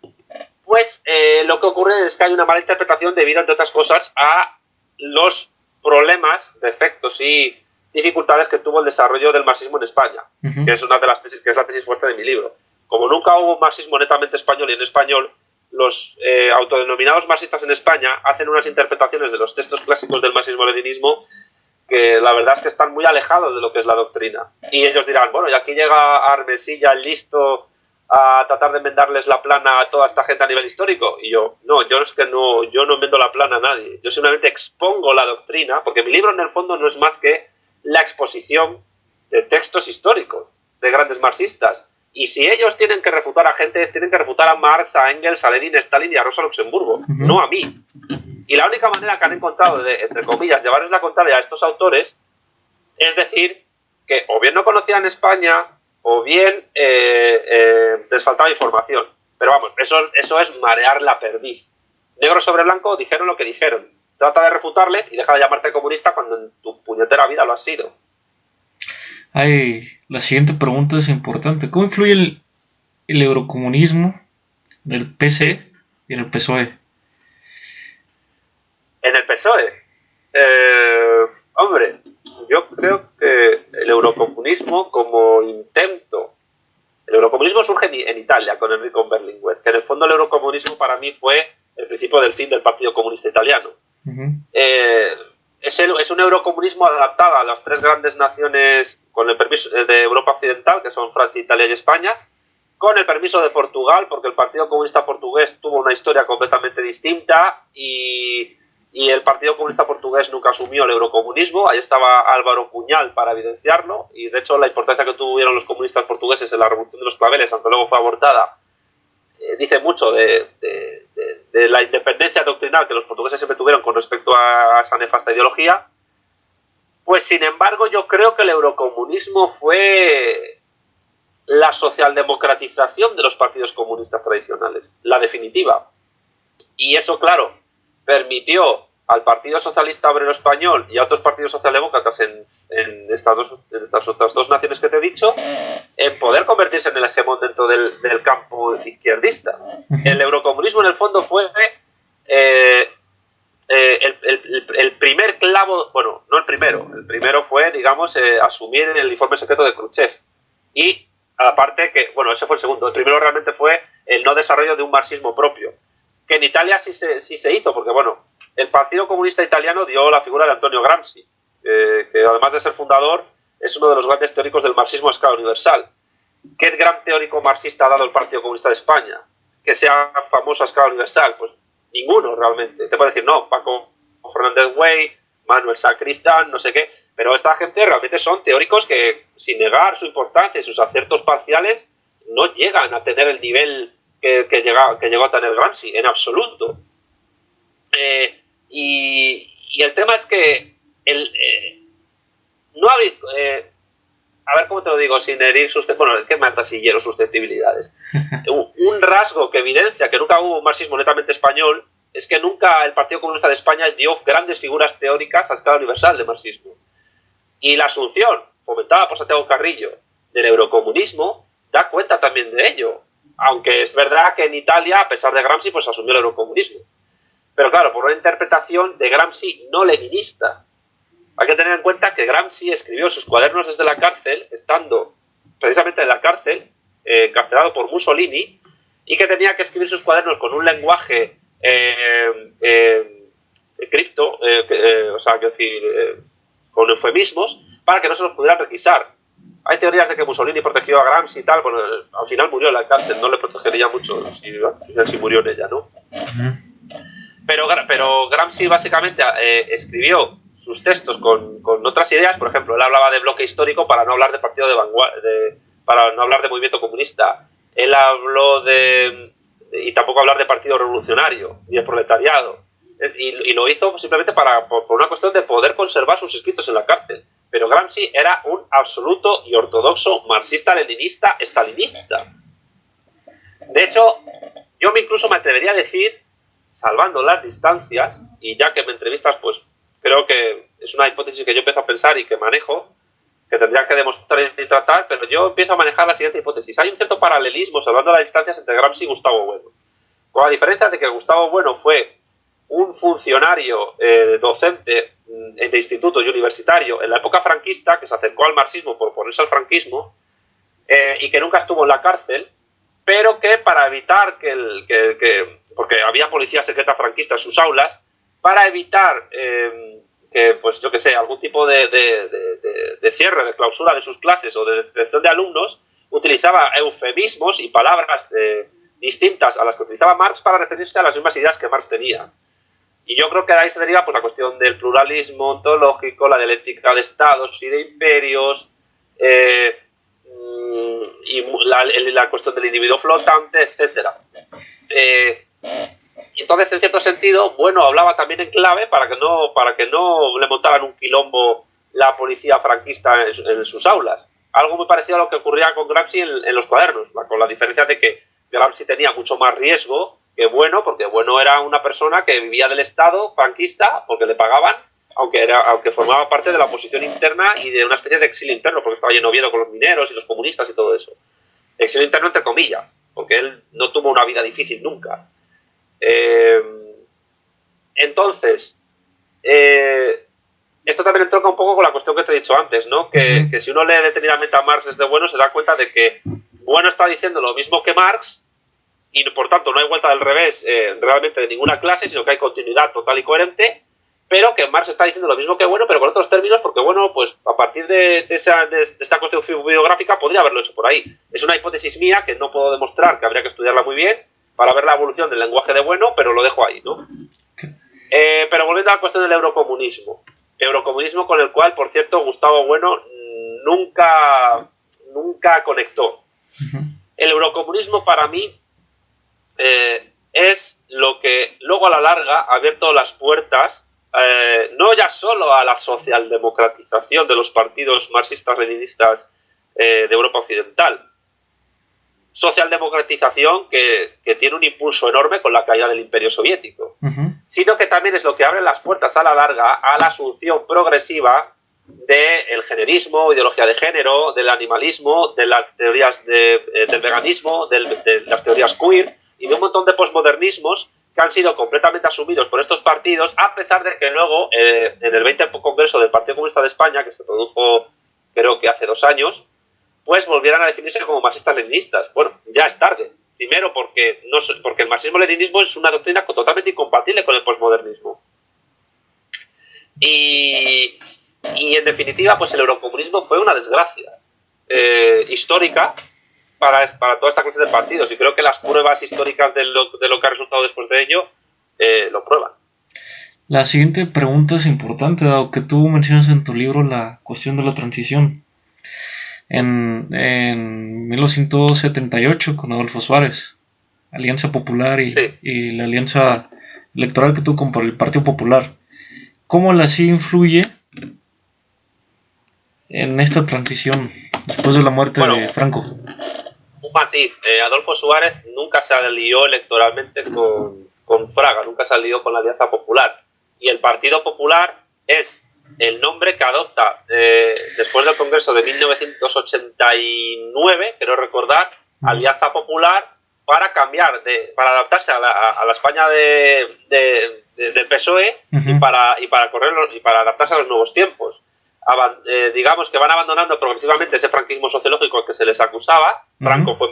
pues lo que ocurre es que hay una mala interpretación debido, entre otras cosas, a los problemas, defectos y dificultades que tuvo el desarrollo del marxismo en España, que es una de las tesis, que es la tesis fuerte de mi libro. Como nunca hubo marxismo netamente español y en español, los autodenominados marxistas en España hacen unas interpretaciones de los textos clásicos del marxismo-leninismo que la verdad es que están muy alejados de lo que es la doctrina. Y ellos dirán, bueno, y aquí llega Armesilla el listo a tratar de enmendarles la plana a toda esta gente a nivel histórico. Y yo no enmendo la plana a nadie. Yo simplemente expongo la doctrina, porque mi libro en el fondo no es más que la exposición de textos históricos de grandes marxistas. Y si ellos tienen que refutar a gente, tienen que refutar a Marx, a Engels, a Lenin, a Stalin y a Rosa Luxemburgo, no a mí. Y la única manera que han encontrado de, entre comillas, llevarles la contraria a estos autores es decir que o bien no conocían España o bien les faltaba información. Pero vamos, eso es marear la perdiz. Negro sobre blanco dijeron lo que dijeron. Trata de refutarles y deja de llamarte comunista cuando en tu puñetera vida lo has sido. La siguiente pregunta es importante. ¿Cómo influye el eurocomunismo en el PC y en el PSOE? En el PSOE, hombre, yo creo que el eurocomunismo como intento, el eurocomunismo surge en Italia con Enrico Berlinguer, que en el fondo el eurocomunismo para mí fue el principio del fin del Partido Comunista Italiano. Es un eurocomunismo adaptado a las tres grandes naciones con el permiso de Europa Occidental, que son Francia, Italia y España, con el permiso de Portugal, porque el Partido Comunista Portugués tuvo una historia completamente distinta y el Partido Comunista Portugués nunca asumió el eurocomunismo. Ahí estaba Álvaro Puñal para evidenciarlo, y de hecho la importancia que tuvieron los comunistas portugueses en la Revolución de los Claveles, aunque luego fue abortada, dice mucho de la independencia doctrinal que los portugueses siempre tuvieron con respecto a esa nefasta ideología. Pues sin embargo yo creo que el eurocomunismo fue la socialdemocratización de los partidos comunistas tradicionales, la definitiva. Y eso, claro, permitió al Partido Socialista Obrero Español y a otros partidos socialdemócratas en estas otras dos naciones que te he dicho, en poder convertirse en el hegemón dentro del campo izquierdista. El eurocomunismo en el fondo fue el primer clavo, bueno, no el primero fue, digamos, asumir el informe secreto de Khrushchev. Y aparte que, bueno, ese fue el segundo. El primero realmente fue el no desarrollo de un marxismo propio, que en Italia sí se hizo, porque, bueno, el Partido Comunista Italiano dio la figura de Antonio Gramsci, que además de ser fundador, es uno de los grandes teóricos del marxismo a escala universal. ¿Qué gran teórico marxista ha dado el Partido Comunista de España que sea famoso a escala universal? Pues ninguno realmente. Te puede decir, no, Paco Fernández Güey, Manuel Sacristán, no sé qué, pero esta gente realmente son teóricos que, sin negar su importancia y sus aciertos parciales, no llegan a tener el nivel que llegó a tener Gramsci, en absoluto. Y el tema es que no había... a ver cómo te lo digo sin herir qué matasillero susceptibilidades. Un rasgo que evidencia que nunca hubo un marxismo netamente español es que nunca el Partido Comunista de España dio grandes figuras teóricas a escala universal de marxismo. Y la asunción, fomentada por Santiago Carrillo, del eurocomunismo, da cuenta también de ello. Aunque es verdad que en Italia, a pesar de Gramsci, pues asumió el eurocomunismo. Pero claro, por una interpretación de Gramsci no leninista. Hay que tener en cuenta que Gramsci escribió sus cuadernos desde la cárcel, estando precisamente en la cárcel, encarcelado por Mussolini, y que tenía que escribir sus cuadernos con un lenguaje cripto, o sea, quiero decir, con eufemismos, para que no se los pudieran requisar. Hay teorías de que Mussolini protegió a Gramsci y tal, bueno, al final murió en la cárcel, no le protegería mucho si murió en ella, ¿no? Pero Gramsci básicamente escribió sus textos con otras ideas. Por ejemplo, él hablaba de bloque histórico para no hablar de partido de vanguardia, para no hablar de movimiento comunista. Él habló y tampoco hablar de partido revolucionario, ni de proletariado. Y lo hizo simplemente por una cuestión de poder conservar sus escritos en la cárcel. Pero Gramsci era un absoluto y ortodoxo marxista-leninista estalinista. De hecho, yo incluso me atrevería a decir, salvando las distancias, y ya que me entrevistas, pues creo que es una hipótesis que yo empiezo a pensar y que manejo, que tendría que demostrar y tratar, pero yo empiezo a manejar la siguiente hipótesis. Hay un cierto paralelismo, salvando las distancias, entre Gramsci y Gustavo Bueno. Con la diferencia de que Gustavo Bueno fue un funcionario docente de instituto y universitario en la época franquista, que se acercó al marxismo por oponerse al franquismo, y que nunca estuvo en la cárcel, pero que para evitar porque había policía secreta franquista en sus aulas, para evitar que, pues yo que sé, algún tipo de cierre, de clausura de sus clases o de detención de alumnos, utilizaba eufemismos y palabras distintas a las que utilizaba Marx para referirse a las mismas ideas que Marx tenía. Y yo creo que de ahí se deriva pues, la cuestión del pluralismo ontológico, la dialéctica de estados y de imperios, y la cuestión del individuo flotante, etc. Entonces, en cierto sentido, Bueno hablaba también en clave para que no le montaran un quilombo la policía franquista en sus aulas. Algo muy parecido a lo que ocurría con Gramsci en los cuadernos, con la diferencia de que Gramsci tenía mucho más riesgo que Bueno, porque Bueno era una persona que vivía del Estado franquista porque le pagaban, aunque formaba parte de la oposición interna y de una especie de exilio interno, porque estaba lleno Oviedo con los mineros y los comunistas y todo eso. Exilio interno entre comillas, porque él no tuvo una vida difícil nunca. Entonces, esto también entronca un poco con la cuestión que te he dicho antes, ¿no? Que si uno lee detenidamente a Marx desde Bueno, se da cuenta de que Bueno está diciendo lo mismo que Marx, y por tanto no hay vuelta del revés realmente de ninguna clase, sino que hay continuidad total y coherente, pero que Marx está diciendo lo mismo que Bueno, pero con otros términos, porque Bueno, pues a partir de esta cuestión biográfica podría haberlo hecho por ahí. Es una hipótesis mía que no puedo demostrar, que habría que estudiarla muy bien para ver la evolución del lenguaje de Bueno, pero lo dejo ahí, ¿no? Pero volviendo a la cuestión del eurocomunismo con el cual, por cierto, Gustavo Bueno nunca conectó. El eurocomunismo para mí es lo que luego a la larga ha abierto las puertas no ya solo a la socialdemocratización de los partidos marxistas-leninistas de Europa Occidental, socialdemocratización que tiene un impulso enorme con la caída del Imperio Soviético, sino que también es lo que abre las puertas a la larga a la asunción progresiva del generismo, ideología de género, del animalismo, de las teorías del veganismo, de las teorías queer y de un montón de posmodernismos que han sido completamente asumidos por estos partidos, a pesar de que luego en el 20 Congreso del Partido Comunista de España, que se produjo creo que hace 2 años, pues volvieran a definirse como marxistas-leninistas. Bueno, ya es tarde. Primero porque el marxismo-leninismo es una doctrina totalmente incompatible con el posmodernismo. Y en definitiva, pues el eurocomunismo fue una desgracia histórica para toda esta clase de partidos. Y creo que las pruebas históricas de lo que ha resultado después de ello lo prueban. La siguiente pregunta es importante, dado que tú mencionas en tu libro la cuestión de la transición. En 1978, con Adolfo Suárez, Alianza Popular y la alianza electoral que tuvo con el Partido Popular, ¿cómo la CIA influye en esta transición después de la muerte de Franco? Un matiz, Adolfo Suárez nunca se alió electoralmente con Fraga, nunca se alió con la Alianza Popular, y el Partido Popular es el nombre que adopta después del Congreso de 1989, quiero recordar, Alianza Popular, para adaptarse a la España del PSOE y para adaptarse a los nuevos tiempos. Digamos que van abandonando progresivamente ese franquismo sociológico al que se les acusaba. Franco fue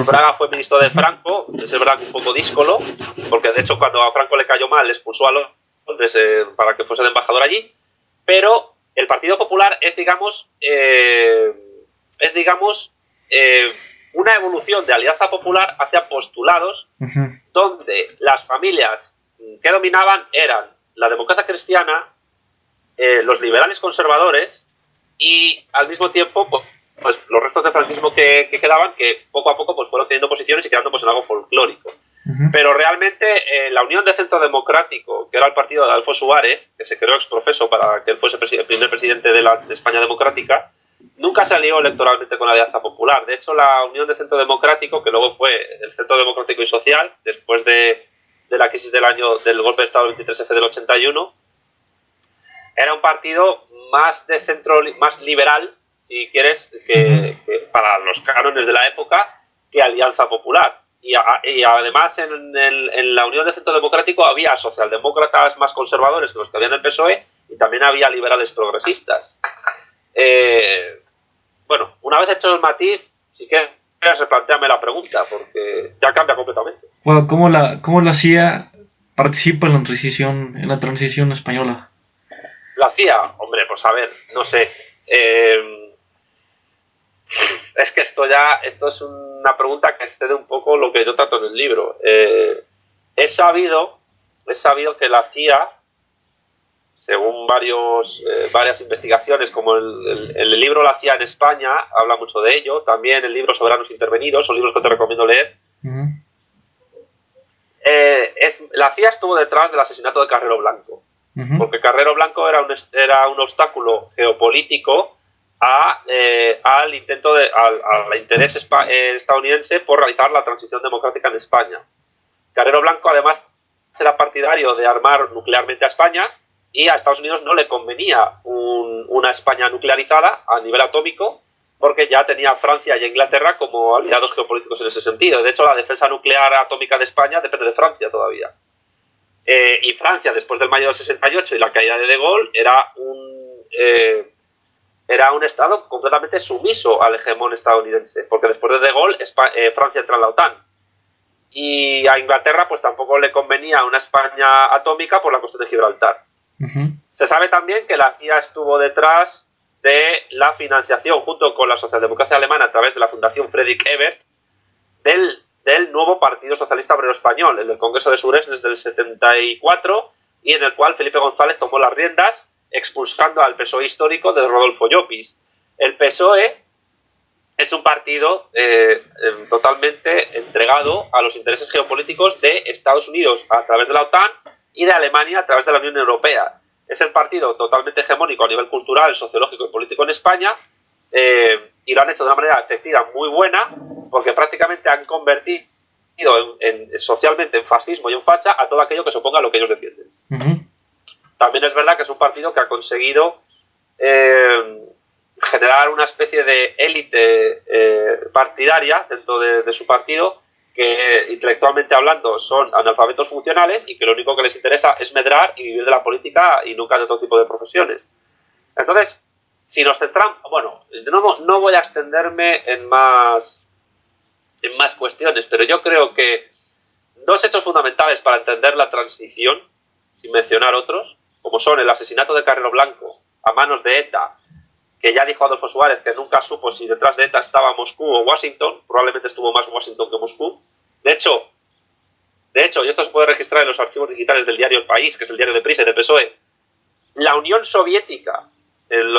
Fraga fue ministro de Franco, es verdad un poco díscolo, porque de hecho cuando a Franco le cayó mal le expulsó a Londres para que fuese de embajador allí, pero el Partido Popular es digamos una evolución de Alianza Popular hacia postulados donde las familias que dominaban eran la democracia cristiana, los liberales conservadores y al mismo tiempo pues los restos de franquismo que quedaban, que poco a poco pues fueron teniendo posiciones y quedando pues en algo folclórico. Pero realmente la Unión de Centro Democrático, que era el partido de Adolfo Suárez, que se creó ex profeso para que él fuese el primer presidente de España democrática, nunca salió electoralmente con la Alianza Popular. De hecho, la Unión de Centro Democrático, que luego fue el Centro Democrático y Social, después de la crisis del golpe de Estado del 23F del 81, era un partido más de centro, más liberal, si quieres, que para los cánones de la época, que Alianza Popular. Y además en la Unión de Centro Democrático había socialdemócratas más conservadores que los que había en el PSOE y también había liberales progresistas. Bueno, una vez hecho el matiz, si quieres replantéame la pregunta, porque ya cambia completamente. Bueno, ¿cómo la CIA participa en la transición española? La CIA, hombre, pues a ver, no sé. Es que esto es una pregunta que excede un poco lo que yo trato en el libro. He sabido que la CIA, según varias investigaciones, como el libro La CIA en España, habla mucho de ello, también el libro Soberanos Intervenidos, son libros que te recomiendo leer. La CIA estuvo detrás del asesinato de Carrero Blanco, porque Carrero Blanco era un obstáculo geopolítico al interés estadounidense por realizar la transición democrática en España. Carrero Blanco además era partidario de armar nuclearmente a España, y a Estados Unidos no le convenía una España nuclearizada a nivel atómico, porque ya tenía a Francia y a Inglaterra como aliados geopolíticos en ese sentido. De hecho, la defensa nuclear atómica de España depende de Francia todavía. Y Francia, después del mayo del 68 y la caída de Gaulle, era un estado completamente sumiso al hegemón estadounidense, porque después de Gaulle Francia entra en la OTAN. Y a Inglaterra pues tampoco le convenía una España atómica por la cuestión de Gibraltar. Se sabe también que la CIA estuvo detrás de la financiación, junto con la socialdemocracia alemana, a través de la Fundación Friedrich Ebert, del nuevo Partido Socialista Obrero Español, el del Congreso de Sures desde el 74, y en el cual Felipe González tomó las riendas, expulsando al PSOE histórico de Rodolfo Llopis. El PSOE es un partido totalmente entregado a los intereses geopolíticos de Estados Unidos a través de la OTAN y de Alemania a través de la Unión Europea. Es el partido totalmente hegemónico a nivel cultural, sociológico y político en España, y lo han hecho de una manera efectiva muy buena, porque prácticamente han convertido socialmente en fascismo y en facha a todo aquello que se oponga a lo que ellos defienden. También es verdad que es un partido que ha conseguido generar una especie de élite partidaria dentro de su partido, que intelectualmente hablando son analfabetos funcionales y que lo único que les interesa es medrar y vivir de la política y nunca de otro tipo de profesiones. Entonces, si nos centramos, bueno, no voy a extenderme en más cuestiones, pero yo creo que dos hechos fundamentales para entender la transición, sin mencionar otros, como son el asesinato de Carrero Blanco a manos de ETA, que ya dijo Adolfo Suárez que nunca supo si detrás de ETA estaba Moscú o Washington, probablemente estuvo más Washington que Moscú. De hecho, y esto se puede registrar en los archivos digitales del diario El País, que es el diario de Prisa y del PSOE, la Unión Soviética,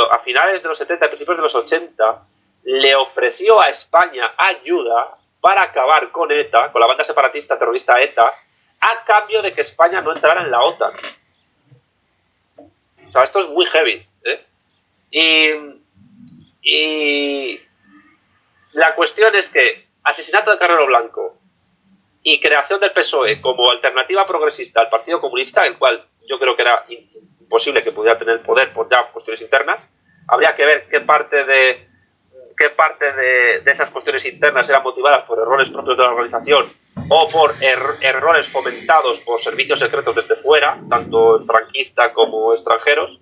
a finales de los 70 y principios de los 80, le ofreció a España ayuda para acabar con ETA, con la banda separatista terrorista ETA, a cambio de que España no entrara en la OTAN. O sea, esto es muy heavy, ¿eh? Y la cuestión es que asesinato de Carrero Blanco y creación del PSOE como alternativa progresista al Partido Comunista, el cual yo creo que era imposible que pudiera tener poder por ya cuestiones internas. Habría que ver qué parte de esas cuestiones internas eran motivadas por errores propios de la organización o por errores fomentados por servicios secretos desde fuera, tanto franquista como extranjeros.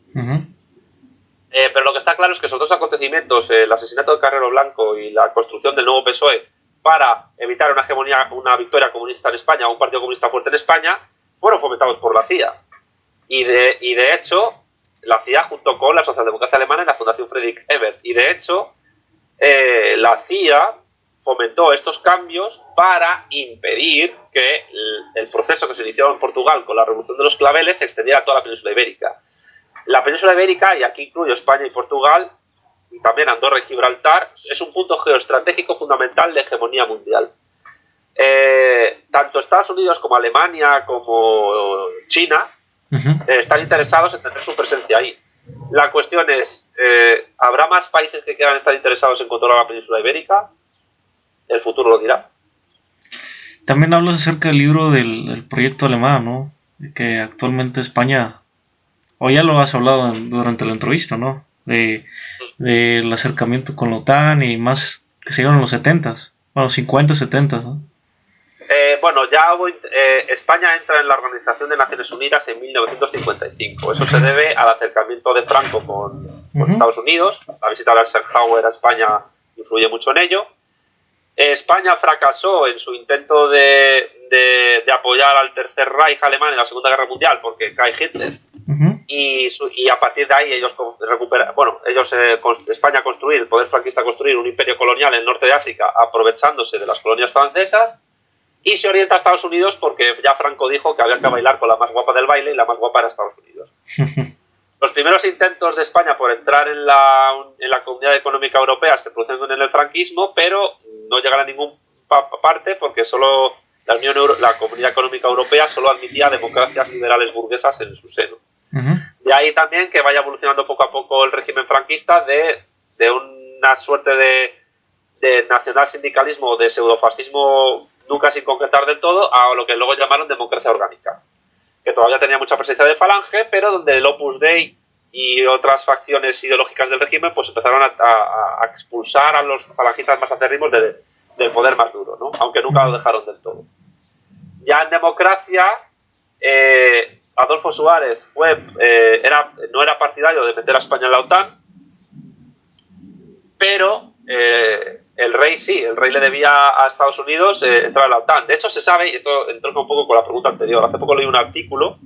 Pero lo que está claro es que esos dos acontecimientos, el asesinato de Carrero Blanco y la construcción del nuevo PSOE para evitar una victoria comunista en España o un partido comunista fuerte en España, fueron fomentados por la CIA. Y de hecho, la CIA junto con la socialdemocracia alemana en la Fundación Friedrich Ebert. Y de hecho, la CIA fomentó estos cambios para impedir que el proceso que se inició en Portugal con la Revolución de los Claveles se extendiera a toda la península ibérica. La península ibérica, y aquí incluyo España y Portugal, y también Andorra y Gibraltar, es un punto geoestratégico fundamental de hegemonía mundial. tanto Estados Unidos como Alemania como China están interesados en tener su presencia ahí. La cuestión es, ¿habrá más países que quieran estar interesados en controlar la península ibérica? El futuro lo dirá. También hablas acerca del libro del proyecto alemán, ¿no? Que actualmente España, o ya lo has hablado durante la entrevista, ¿no? Del acercamiento con la OTAN y más que se dieron en los 70s, bueno, 50, 70, ¿no? Bueno, ya hubo, España entra en la Organización de Naciones Unidas en 1955. Eso se debe al acercamiento de Franco con Estados Unidos. La visita de Eisenhower a España influye mucho en ello. España fracasó en su intento de apoyar al Tercer Reich alemán en la Segunda Guerra Mundial porque cae Hitler. Y a partir de ahí ellos recuperan, España construir, el poder franquista construir un imperio colonial en el norte de África aprovechándose de las colonias francesas, y se orienta a Estados Unidos porque ya Franco dijo que había que bailar con la más guapa del baile y la más guapa era Estados Unidos. Los primeros intentos de España por entrar en la Comunidad Económica Europea se producen en el franquismo, pero no llegan a ninguna parte porque solo la Comunidad Económica Europea solo admitía democracias liberales burguesas en su seno. De ahí también que vaya evolucionando poco a poco el régimen franquista de una suerte de nacional sindicalismo, de pseudofascismo nunca sin concretar del todo, a lo que luego llamaron democracia orgánica, que todavía tenía mucha presencia de Falange, pero donde el Opus Dei y otras facciones ideológicas del régimen pues empezaron a expulsar a los falangistas más acérrimos del poder más duro, ¿no? Aunque nunca lo dejaron del todo. Ya en democracia, Adolfo Suárez no era partidario de meter a España en la OTAN, pero el rey sí, el rey le debía a Estados Unidos entrar en la OTAN. De hecho se sabe, y esto entronca un poco con la pregunta anterior, hace poco leí un artículo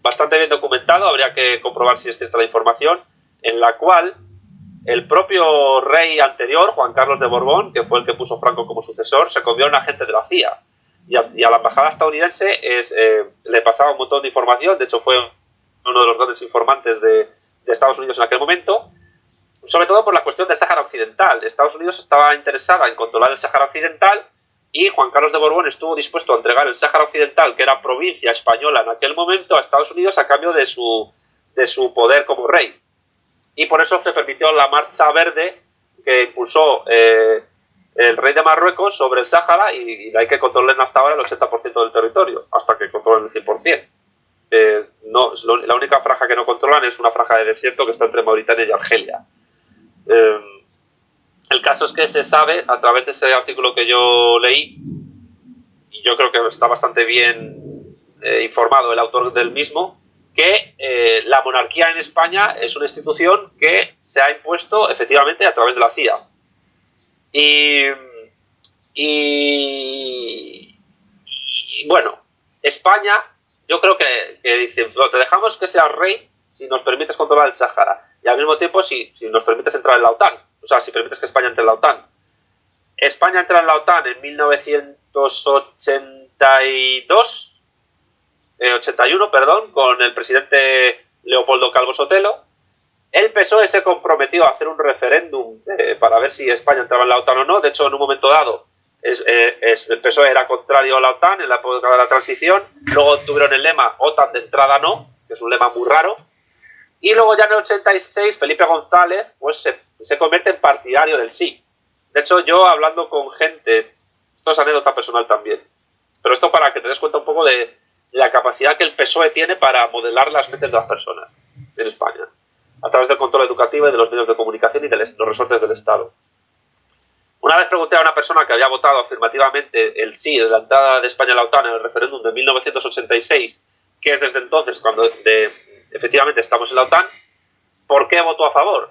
bastante bien documentado, habría que comprobar si es cierta la información, en la cual el propio rey anterior, Juan Carlos de Borbón, que fue el que puso Franco como sucesor, se convirtió en agente de la CIA. Y a la embajada estadounidense le pasaba un montón de información, de hecho fue uno de los grandes informantes de Estados Unidos en aquel momento, sobre todo por la cuestión del Sáhara Occidental. Estados Unidos estaba interesada en controlar el Sáhara Occidental y Juan Carlos de Borbón estuvo dispuesto a entregar el Sáhara Occidental, que era provincia española en aquel momento, a Estados Unidos a cambio de su poder como rey. Y por eso se permitió la Marcha Verde que impulsó el rey de Marruecos sobre el Sáhara, y de ahí que controlen hasta ahora el 80% del territorio, hasta que controlen el 100%. La única franja que no controlan es una franja de desierto que está entre Mauritania y Argelia. El caso es que se sabe, a través de ese artículo que yo leí, y yo creo que está bastante bien informado el autor del mismo, que la monarquía en España es una institución que se ha impuesto efectivamente a través de la CIA. Y bueno, España, yo creo que dice, te dejamos que seas rey si nos permites controlar el Sáhara, y al mismo tiempo si nos permites entrar en la OTAN, o sea, si permites que España entre en la OTAN. España entra en la OTAN en 81, con el presidente Leopoldo Calvo Sotelo. El PSOE se comprometió a hacer un referéndum para ver si España entraba en la OTAN o no. De hecho, en un momento dado, el PSOE era contrario a la OTAN en la época de la transición. Luego tuvieron el lema OTAN de entrada no, que es un lema muy raro. Y luego ya en el 86, Felipe González pues se convierte en partidario del sí. De hecho, yo hablando con gente, esto es anécdota personal también, pero esto para que te des cuenta un poco de la capacidad que el PSOE tiene para modelar las mentes de las personas en España, a través del control educativo y de los medios de comunicación y de los resortes del Estado. Una vez pregunté a una persona que había votado afirmativamente el sí de la entrada de España a la OTAN en el referéndum de 1986, que es desde entonces cuando efectivamente estamos en la OTAN, ¿por qué votó a favor?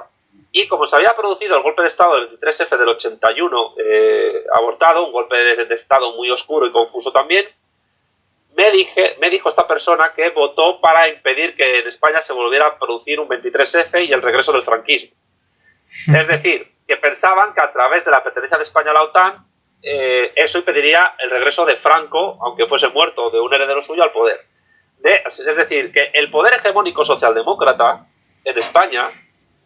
Y como se había producido el golpe de Estado del 23F del 81 abortado, un golpe de Estado muy oscuro y confuso también, me dijo esta persona que votó para impedir que en España se volviera a producir un 23F y el regreso del franquismo. Es decir, que pensaban que a través de la pertenencia de España a la OTAN, eso impediría el regreso de Franco, aunque fuese muerto, de un heredero suyo al poder. Es decir, que el poder hegemónico socialdemócrata en España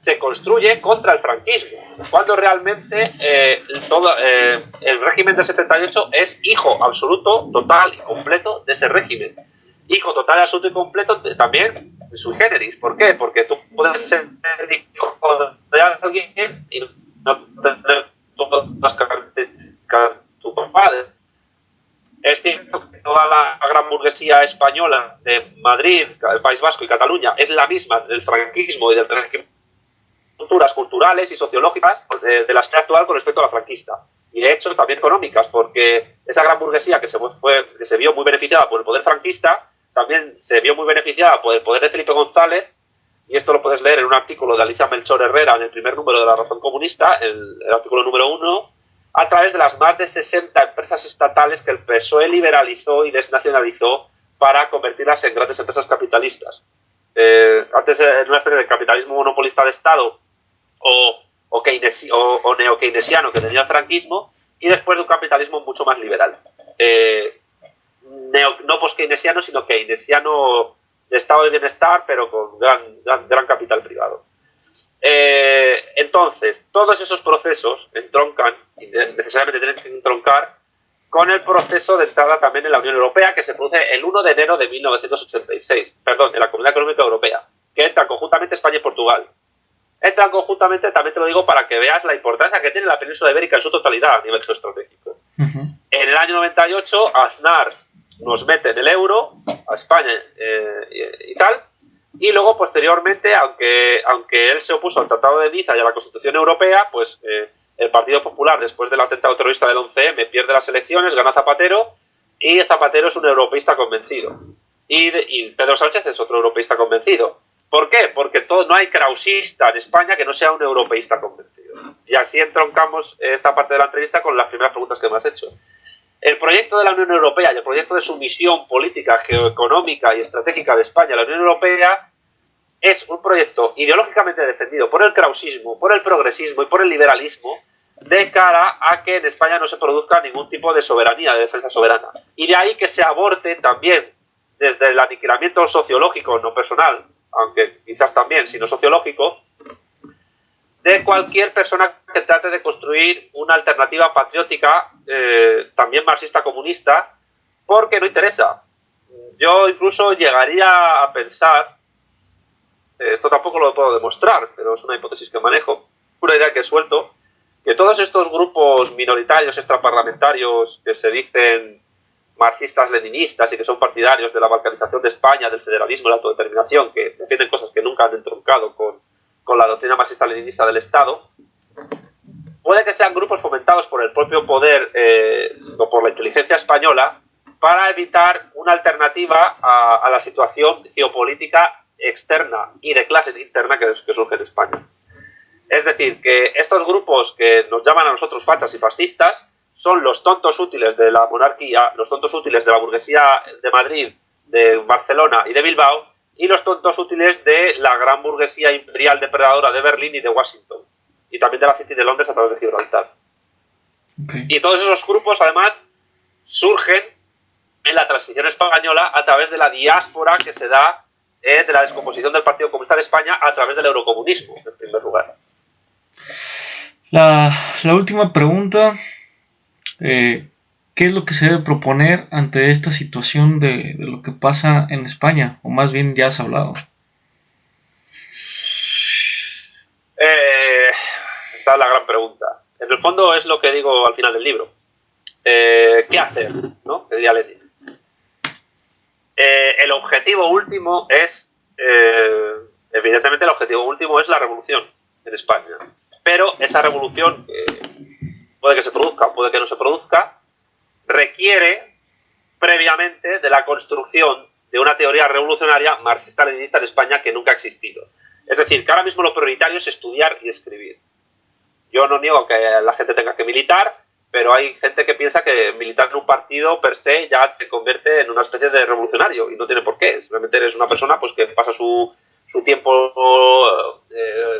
se construye contra el franquismo, cuando realmente el régimen del 78 es hijo absoluto, total y completo de ese régimen. Hijo total, absoluto y completo también de sui generis. ¿Por qué? Porque tú puedes ser hijo de alguien y no tener todas las características de tu padre. Es cierto que toda la gran burguesía española de Madrid, el País Vasco y Cataluña es la misma del franquismo y del régimen, estructuras culturales y sociológicas de la sociedad actual con respecto a la franquista. Y de hecho también económicas, porque esa gran burguesía que se vio muy beneficiada por el poder franquista, también se vio muy beneficiada por el poder de Felipe González, y esto lo puedes leer en un artículo de Alicia Melchor Herrera en el primer número de La Razón Comunista, el artículo número 1, a través de las más de 60 empresas estatales que el PSOE liberalizó y desnacionalizó para convertirlas en grandes empresas capitalistas. Antes era una especie de capitalismo monopolista de Estado o neo-keynesiano que tenía el franquismo, y después de un capitalismo mucho más liberal. No post-keynesiano, sino keynesiano de estado de bienestar, pero con gran capital privado. Entonces, todos esos procesos entroncan, y necesariamente tienen que entroncar, con el proceso de entrada también en la Unión Europea, que se produce el 1 de enero de 1986, en la Comunidad Económica Europea, que entran conjuntamente España y Portugal. Entran conjuntamente, también te lo digo para que veas la importancia que tiene la península ibérica en su totalidad a nivel geoestratégico. En el año 98, Aznar nos mete en el euro, a España y tal, y luego posteriormente, aunque él se opuso al Tratado de Niza y a la Constitución Europea, pues el Partido Popular, después del atentado terrorista del 11M, pierde las elecciones, gana Zapatero, y Zapatero es un europeísta convencido. Y Pedro Sánchez es otro europeísta convencido. ¿Por qué? Porque no hay krausista en España que no sea un europeísta convencido. Y así entroncamos esta parte de la entrevista con las primeras preguntas que me has hecho. El proyecto de la Unión Europea y el proyecto de sumisión política, geoeconómica y estratégica de España a la Unión Europea es un proyecto ideológicamente defendido por el krausismo, por el progresismo y por el liberalismo, de cara a que en España no se produzca ningún tipo de soberanía, de defensa soberana. Y de ahí que se aborte también, desde el aniquilamiento sociológico, no personal, aunque quizás también, sino sociológico, de cualquier persona que trate de construir una alternativa patriótica, también marxista-comunista, porque no interesa. Yo incluso llegaría a pensar, esto tampoco lo puedo demostrar, pero es una hipótesis que manejo, una idea que suelto, que todos estos grupos minoritarios extraparlamentarios que se dicen marxistas-leninistas y que son partidarios de la balcanización de España, del federalismo y la autodeterminación, que defienden cosas que nunca han entroncado con la doctrina marxista-leninista del Estado, puede que sean grupos fomentados por el propio poder o por la inteligencia española para evitar una alternativa a la situación geopolítica externa y de clases interna que surge en España. Es decir, que estos grupos que nos llaman a nosotros fachas y fascistas son los tontos útiles de la monarquía, los tontos útiles de la burguesía de Madrid, de Barcelona y de Bilbao, y los tontos útiles de la gran burguesía imperial depredadora de Berlín y de Washington, y también de la City de Londres a través de Gibraltar. Okay. Y todos esos grupos, además, surgen en la transición española a través de la diáspora que se da de la descomposición del Partido Comunista de España a través del eurocomunismo, en primer lugar. La última pregunta, ¿qué es lo que se debe proponer ante esta situación de lo que pasa en España? O más bien ya has hablado. Esta es la gran pregunta. En el fondo es lo que digo al final del libro. ¿Qué hacer? ¿No? Que diría Lenin. El objetivo último es, evidentemente el objetivo último es la revolución en España. Pero esa revolución, puede que se produzca, puede que no se produzca, requiere previamente de la construcción de una teoría revolucionaria marxista-leninista en España que nunca ha existido. Es decir, que ahora mismo lo prioritario es estudiar y escribir. Yo no niego que la gente tenga que militar, pero hay gente que piensa que militar en un partido per se ya te convierte en una especie de revolucionario, y no tiene por qué. Simplemente eres una persona pues que pasa su tiempo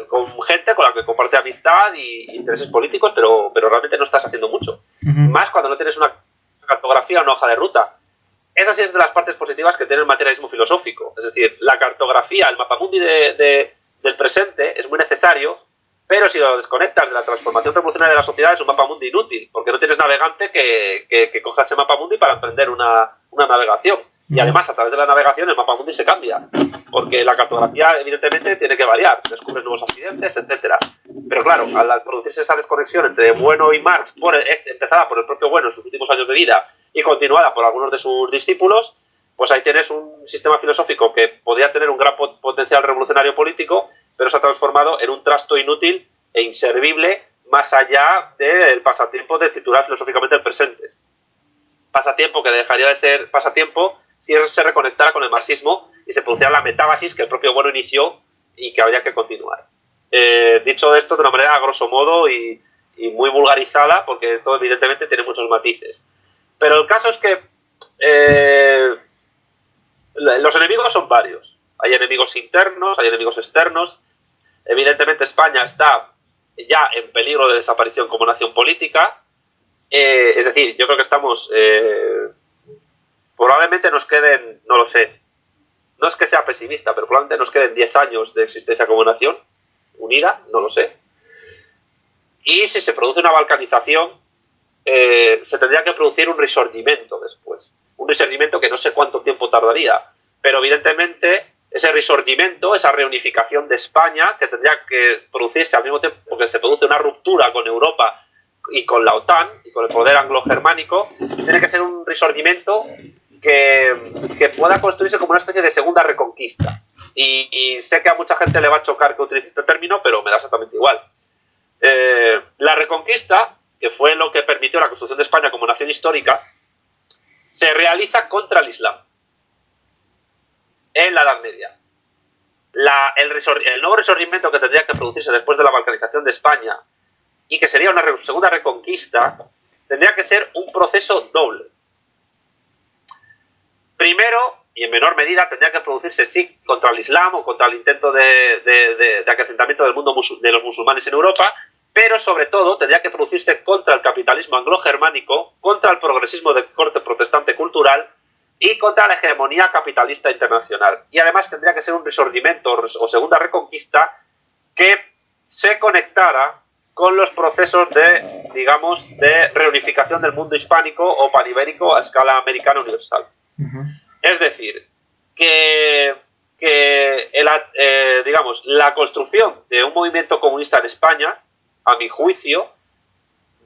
con gente con la que comparte amistad y intereses políticos, pero realmente no estás haciendo mucho. Más cuando no tienes una cartografía o una hoja de ruta. Esa sí es de las partes positivas que tiene el materialismo filosófico. Es decir, la cartografía, el mapamundi de del presente es muy necesario, pero si lo desconectas de la transformación revolucionaria de la sociedad es un mapamundi inútil, porque no tienes navegante que coja ese mapamundi para emprender una navegación. Y además, a través de la navegación, el mapamundi se cambia, porque la cartografía, evidentemente, tiene que variar, descubres nuevos accidentes, etcétera. Pero claro, al producirse esa desconexión entre Bueno y Marx, empezada por el propio Bueno en sus últimos años de vida y continuada por algunos de sus discípulos, pues ahí tienes un sistema filosófico que podía tener un gran potencial revolucionario político, pero se ha transformado en un trasto inútil e inservible más allá del pasatiempo de titular filosóficamente el presente. Pasatiempo que dejaría de ser pasatiempo si se reconectara con el marxismo y se produciera la metábasis que el propio Bueno inició y que habría que continuar. Dicho esto de una manera a grosso modo y muy vulgarizada, porque esto evidentemente tiene muchos matices. Pero el caso es que los enemigos son varios. Hay enemigos internos, hay enemigos externos. Evidentemente España está ya en peligro de desaparición como nación política. Es decir, yo creo que estamos... probablemente nos queden, no lo sé, no es que sea pesimista, pero probablemente nos queden 10 años de existencia como nación unida, no lo sé. Y si se produce una balcanización, se tendría que producir un risorgimento después. Un risorgimento que no sé cuánto tiempo tardaría, pero evidentemente ese risorgimento, esa reunificación de España, que tendría que producirse al mismo tiempo que se produce una ruptura con Europa y con la OTAN y con el poder anglo-germánico, tiene que ser un risorgimento que pueda construirse como una especie de segunda reconquista. Y sé que a mucha gente le va a chocar que utilice este término, pero me da exactamente igual. La reconquista, que fue lo que permitió la construcción de España como nación histórica, se realiza contra el Islam en la Edad Media. El nuevo resurgimiento que tendría que producirse después de la balcanización de España y que sería una segunda reconquista, tendría que ser un proceso doble. Primero, y en menor medida, tendría que producirse sí contra el Islam o contra el intento de acrecentamiento del mundo de los musulmanes en Europa, pero sobre todo tendría que producirse contra el capitalismo anglo-germánico, contra el progresismo de corte protestante cultural y contra la hegemonía capitalista internacional. Y además tendría que ser un resurgimiento o segunda reconquista que se conectara con los procesos de reunificación del mundo hispánico o panibérico a escala americana universal. Es decir, que la construcción de un movimiento comunista en España, a mi juicio,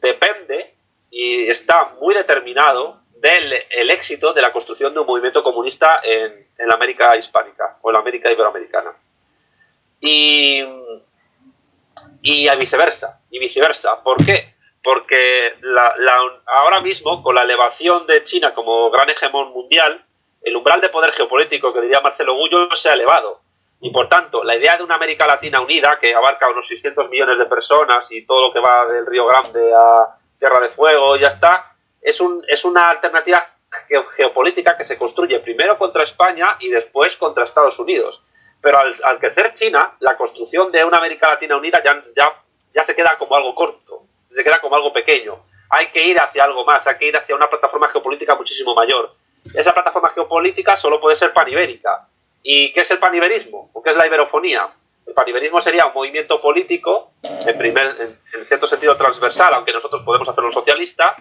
depende y está muy determinado del éxito de la construcción de un movimiento comunista en la América hispánica o en la América iberoamericana. Y viceversa. ¿Por qué? Porque ahora mismo, con la elevación de China como gran hegemón mundial, el umbral de poder geopolítico, que diría Marcelo Gullo, se ha elevado. Y por tanto, la idea de una América Latina unida, que abarca unos 600 millones de personas y todo lo que va del Río Grande a Tierra de Fuego, ya está, es una alternativa geopolítica que se construye primero contra España y después contra Estados Unidos. Pero al crecer China, la construcción de una América Latina unida ya se queda como algo corto, se queda como algo pequeño. Hay que ir hacia algo más, hay que ir hacia una plataforma geopolítica muchísimo mayor. Esa plataforma geopolítica solo puede ser panibérica. ¿Y qué es el paniberismo? ¿O qué es la iberofonía? El paniberismo sería un movimiento político, en cierto sentido transversal, aunque nosotros podemos hacerlo socialista,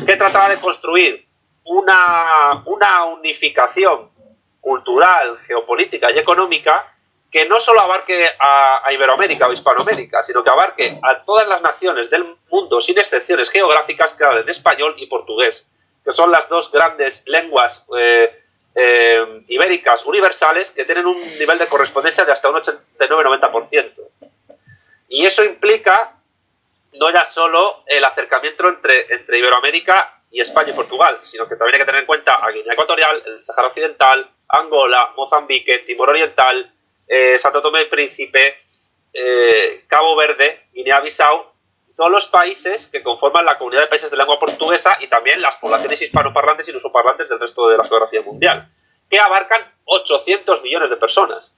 que trataba de construir una unificación cultural, geopolítica y económica que no solo abarque a Iberoamérica o Hispanoamérica, sino que abarque a todas las naciones del mundo, sin excepciones geográficas, que hablan español y portugués, que son las dos grandes lenguas ibéricas universales que tienen un nivel de correspondencia de hasta un 89-90%. Y eso implica no ya solo el acercamiento entre Iberoamérica y España y Portugal, sino que también hay que tener en cuenta a Guinea Ecuatorial, el Sahara Occidental, Angola, Mozambique, Timor Oriental, Santo Tomé y Príncipe, Cabo Verde, Guinea-Bissau, todos los países que conforman la comunidad de países de lengua portuguesa y también las poblaciones hispanoparlantes y lusoparlantes del resto de la geografía mundial, que abarcan 800 millones de personas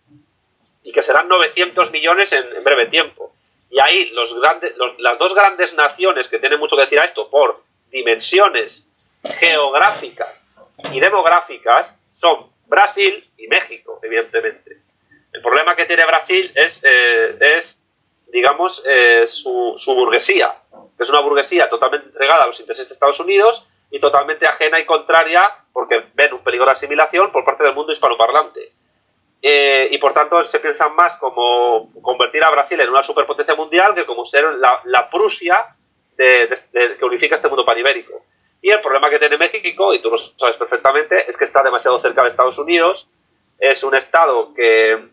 y que serán 900 millones en breve tiempo. Y ahí las dos grandes naciones que tienen mucho que decir a esto por dimensiones geográficas y demográficas son Brasil y México, evidentemente. El problema que tiene Brasil es digamos, su burguesía, que es una burguesía totalmente entregada a los intereses de Estados Unidos y totalmente ajena y contraria, porque ven un peligro de asimilación por parte del mundo hispanoparlante. Y por tanto se piensan más como convertir a Brasil en una superpotencia mundial que como ser la Prusia que unifica este mundo panibérico. Y el problema que tiene México, y tú lo sabes perfectamente, es que está demasiado cerca de Estados Unidos. Es un estado que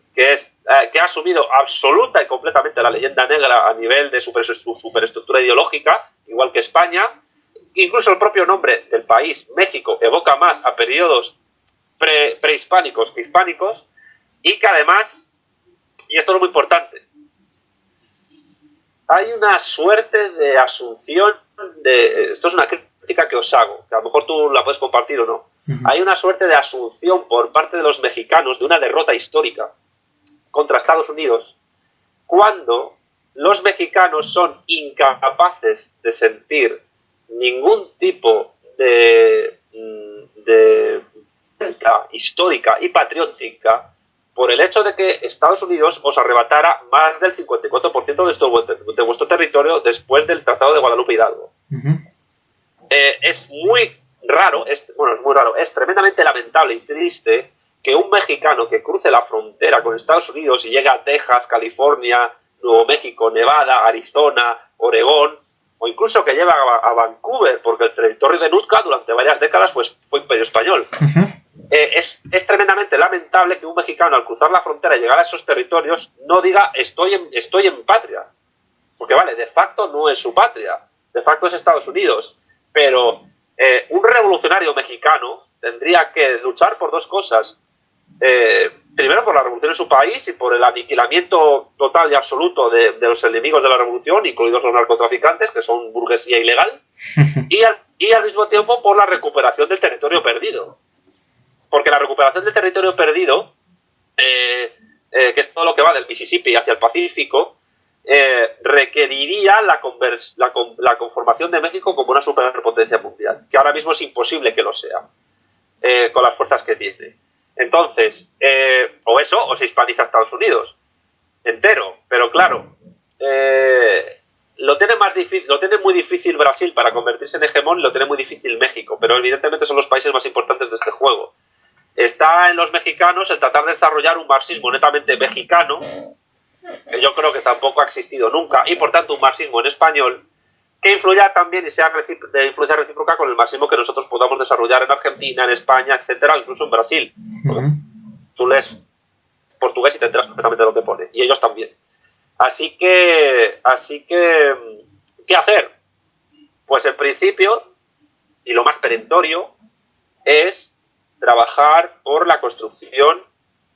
ha asumido absoluta y completamente la leyenda negra a nivel de superestructura ideológica, igual que España. Incluso el propio nombre del país, México, evoca más a periodos prehispánicos que hispánicos, y que además, y esto es muy importante, hay una suerte de asunción esto es una crítica que os hago, que a lo mejor tú la puedes compartir o no. Hay una suerte de asunción por parte de los mexicanos de una derrota histórica contra Estados Unidos, cuando los mexicanos son incapaces de sentir ningún tipo de histórica y patriótica por el hecho de que Estados Unidos os arrebatara más del 54% de vuestro territorio después del Tratado de Guadalupe Hidalgo. Es muy raro, es tremendamente lamentable y triste que un mexicano que cruce la frontera con Estados Unidos y llegue a Texas, California, Nuevo México, Nevada, Arizona, Oregón, o incluso que llegue a Vancouver, porque el territorio de Nootka durante varias décadas fue imperio español. Es tremendamente lamentable que un mexicano al cruzar la frontera y llegar a esos territorios no diga estoy en patria, porque vale, de facto no es su patria, de facto es Estados Unidos, pero un revolucionario mexicano tendría que luchar por dos cosas. Primero por la revolución en su país y por el aniquilamiento total y absoluto de los enemigos de la revolución, incluidos los narcotraficantes, que son burguesía ilegal, y al mismo tiempo por la recuperación del territorio perdido. Porque la recuperación del territorio perdido, que es todo lo que va del Mississippi hacia el Pacífico, requeriría la conformación de México como una superpotencia mundial, que ahora mismo es imposible que lo sea, con las fuerzas que tiene. Entonces, o se hispaniza Estados Unidos entero, pero claro, lo tiene muy difícil Brasil para convertirse en hegemón y lo tiene muy difícil México, pero evidentemente son los países más importantes de este juego. Está en los mexicanos el tratar de desarrollar un marxismo netamente mexicano, que yo creo que tampoco ha existido nunca, y por tanto un marxismo en español que influya también y sea de influencia recíproca con el marxismo que nosotros podamos desarrollar en Argentina, en España, etcétera, incluso en Brasil. Tú lees portugués y te enteras perfectamente de lo que pone, y ellos también. Así que, ¿qué hacer? Pues en principio, y lo más perentorio, es trabajar por la construcción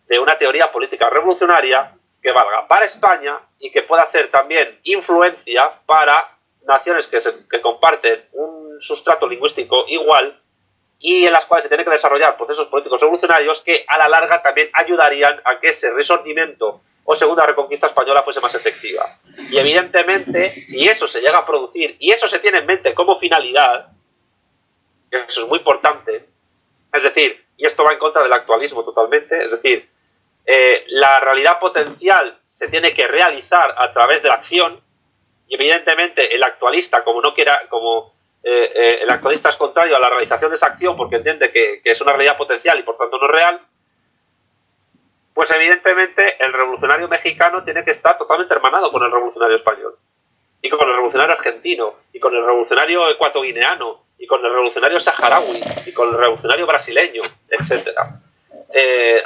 de una teoría política revolucionaria que valga para España y que pueda ser también influencia para naciones que comparten un sustrato lingüístico igual y en las cuales se tienen que desarrollar procesos políticos revolucionarios que a la larga también ayudarían a que ese resortimiento o segunda reconquista española fuese más efectiva. Y evidentemente, si eso se llega a producir y eso se tiene en mente como finalidad, que eso es muy importante, es decir, y esto va en contra del actualismo totalmente, es decir, la realidad potencial se tiene que realizar a través de la acción, y evidentemente el actualista, el actualista es contrario a la realización de esa acción porque entiende que es una realidad potencial y por tanto no es real, pues evidentemente el revolucionario mexicano tiene que estar totalmente hermanado con el revolucionario español, y con el revolucionario argentino, y con el revolucionario ecuatoguineano, y con el revolucionario saharaui, y con el revolucionario brasileño, etcétera.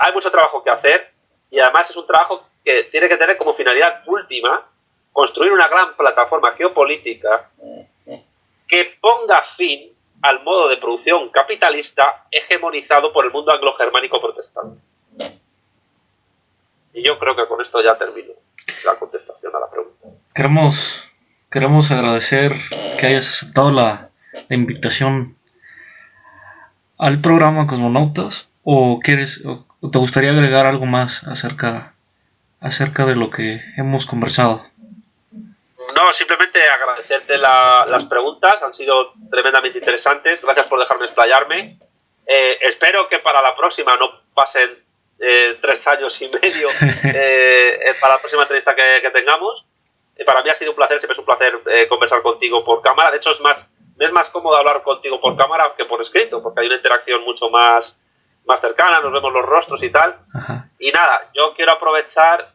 Hay mucho trabajo que hacer, y además es un trabajo que tiene que tener como finalidad última construir una gran plataforma geopolítica que ponga fin al modo de producción capitalista hegemonizado por el mundo anglo-germánico protestante. Y yo creo que con esto ya termino la contestación a la pregunta. Queremos agradecer que hayas aceptado la invitación al programa Cosmonautas, o te gustaría agregar algo más acerca de lo que hemos conversado. No, simplemente agradecerte las preguntas, han sido tremendamente interesantes, gracias por dejarme explayarme. Espero que para la próxima no pasen 3 años y medio para la próxima entrevista que tengamos. Para mí ha sido un placer, siempre es un placer conversar contigo por cámara. De hecho, me es más cómodo hablar contigo por cámara que por escrito, porque hay una interacción mucho más cercana, nos vemos los rostros y tal. Ajá. Y nada, yo quiero aprovechar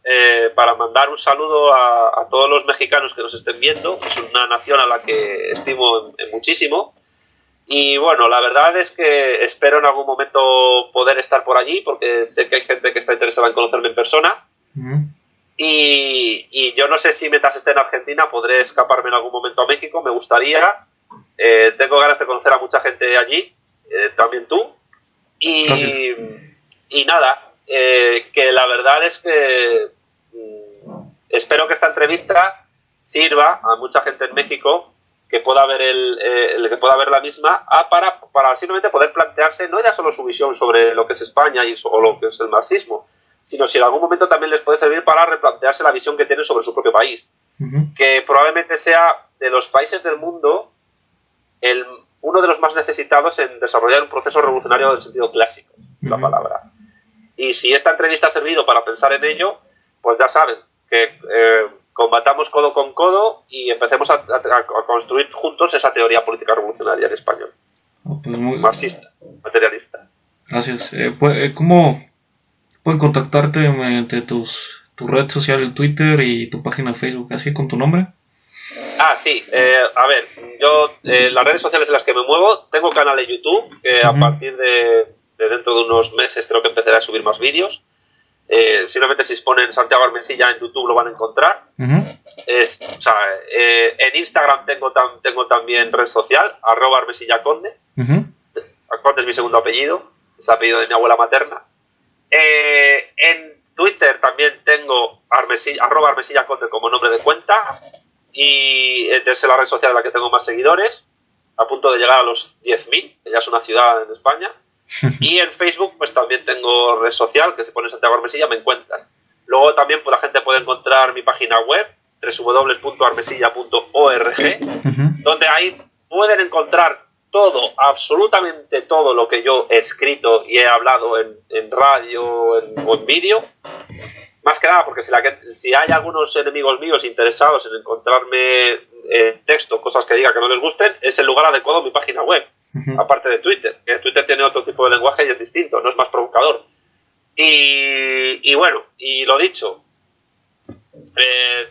para mandar un saludo a todos los mexicanos que nos estén viendo. Es una nación a la que estimo muchísimo. Y bueno, la verdad es que espero en algún momento poder estar por allí, porque sé que hay gente que está interesada en conocerme en persona. Y yo no sé si mientras esté en Argentina podré escaparme en algún momento a México, me gustaría. Tengo ganas de conocer a mucha gente allí, también tú. Y nada, que la verdad es que espero que esta entrevista sirva a mucha gente en México que pueda ver que pueda ver la misma para simplemente poder plantearse no ya solo su visión sobre lo que es España o lo que es el marxismo, sino si en algún momento también les puede servir para replantearse la visión que tienen sobre su propio país, que probablemente sea de los países del mundo uno de los más necesitados en desarrollar un proceso revolucionario en el sentido clásico de la palabra. Y si esta entrevista ha servido para pensar en ello, pues ya saben que combatamos codo con codo y empecemos a construir juntos esa teoría política revolucionaria en español. Pues marxista, materialista. Gracias. ¿Cómo pueden contactarte mediante tu red social, el Twitter y tu página de Facebook, así con tu nombre? Sí, a ver, yo las redes sociales en las que me muevo, tengo canal de YouTube, que a partir de dentro de unos meses creo que empezaré a subir más vídeos. Simplemente si ponen Santiago Armesilla en YouTube lo van a encontrar. En Instagram tengo también red social, @armesillaconde. Conde es mi segundo apellido, es el apellido de mi abuela materna. En Twitter también tengo @armesillaconde como nombre de cuenta, y es la red social en la que tengo más seguidores, a punto de llegar a los 10.000, que ya es una ciudad en España. Y en Facebook pues también tengo red social, que se pone Santiago Armesilla, me encuentran. Luego también pues, la gente puede encontrar mi página web, www.armesilla.org, donde ahí pueden encontrar todo, absolutamente todo lo que yo he escrito y he hablado en radio o en vídeo. Más que nada porque si hay algunos enemigos míos interesados en encontrarme texto, cosas que diga que no les gusten, es el lugar adecuado mi página web. Aparte de Twitter, que Twitter tiene otro tipo de lenguaje y es distinto, no es más provocador. Y bueno, y lo dicho,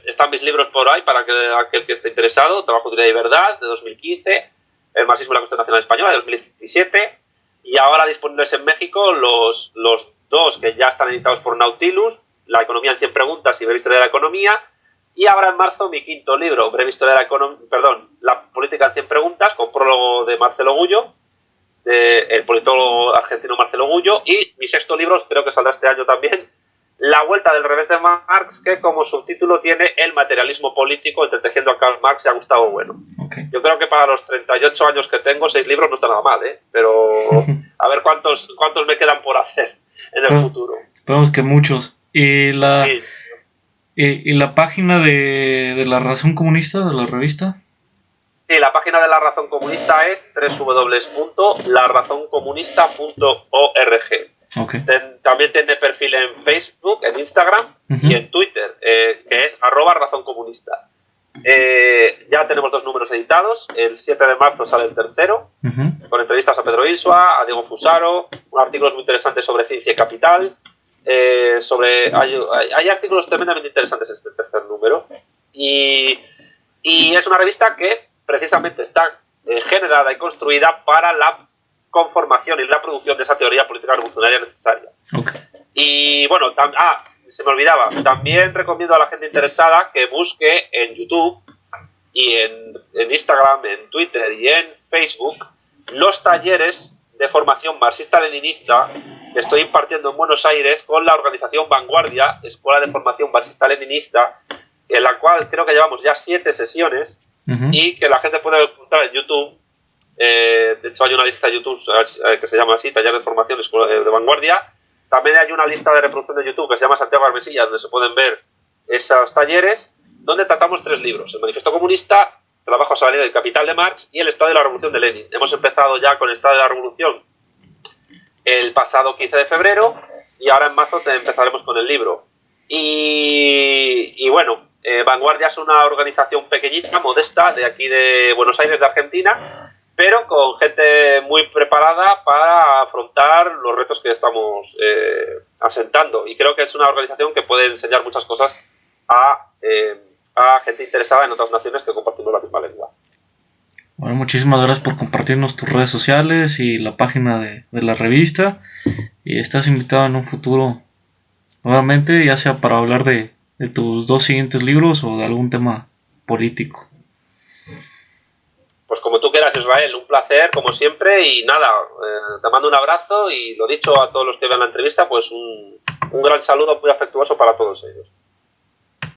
están mis libros por ahí para aquel que esté interesado: Trabajo de Idea y Verdad, de 2015, El marxismo y la cuestión nacional española, de 2017, y ahora disponibles en México los 2 que ya están editados por Nautilus, La economía en 100 preguntas y Breve historia de la economía. Y ahora en marzo mi 5º libro, Breve historia de la economía, La política en 100 preguntas, con prólogo de Marcelo Gullo, el politólogo argentino Marcelo Gullo. Y mi 6º libro, creo que saldrá este año también, La vuelta del revés de Marx, que como subtítulo tiene El materialismo político, entretejiendo a Karl Marx y a Gustavo Bueno. Yo creo que para los 38 años que tengo, 6 libros no está nada mal, pero a ver cuántos me quedan por hacer en el futuro. Esperamos que muchos. Y la página de la Razón Comunista, de la revista. Sí, la página de La Razón Comunista es www.larazoncomunista.org. También tiene perfil en Facebook, en Instagram y en Twitter, que es @razoncomunista. Ya tenemos 2 números editados. El 7 de marzo sale el 3º, con entrevistas a Pedro Insua, a Diego Fusaro, artículos muy interesantes sobre ciencia y capital. Hay artículos tremendamente interesantes en este 3er número, y es una revista que precisamente está generada y construida para la conformación y la producción de esa teoría política revolucionaria necesaria. Y bueno, se me olvidaba, también recomiendo a la gente interesada que busque en YouTube y en Instagram, en Twitter y en Facebook los talleres de formación marxista-leninista que estoy impartiendo en Buenos Aires con la organización Vanguardia, Escuela de Formación Marxista-Leninista, en la cual creo que llevamos ya 7 sesiones y que la gente puede encontrar en YouTube. De hecho hay una lista de YouTube que se llama así, Taller de Formación Escuela de Vanguardia. También hay una lista de reproducción de YouTube que se llama Santiago Armesilla, donde se pueden ver esos talleres, donde tratamos 3 libros: El Manifiesto Comunista, Trabajo, Salario y Capital de Marx y El Estado de la Revolución de Lenin. Hemos empezado ya con el Estado de la Revolución el pasado 15 de febrero y ahora en marzo empezaremos con el libro. Y bueno, Vanguardia es una organización pequeñita, modesta, de aquí de Buenos Aires, de Argentina, pero con gente muy preparada para afrontar los retos que estamos asentando. Y creo que es una organización que puede enseñar muchas cosas a gente interesada en otras naciones que compartimos la misma lengua. Bueno, muchísimas gracias por compartirnos tus redes sociales y la página de la revista. Y estás invitado en un futuro nuevamente, ya sea para hablar de tus 2 siguientes libros o de algún tema político. Pues como tú quieras, Israel, un placer como siempre y nada, te mando un abrazo y lo dicho a todos los que vean la entrevista, pues un gran saludo muy afectuoso para todos ellos.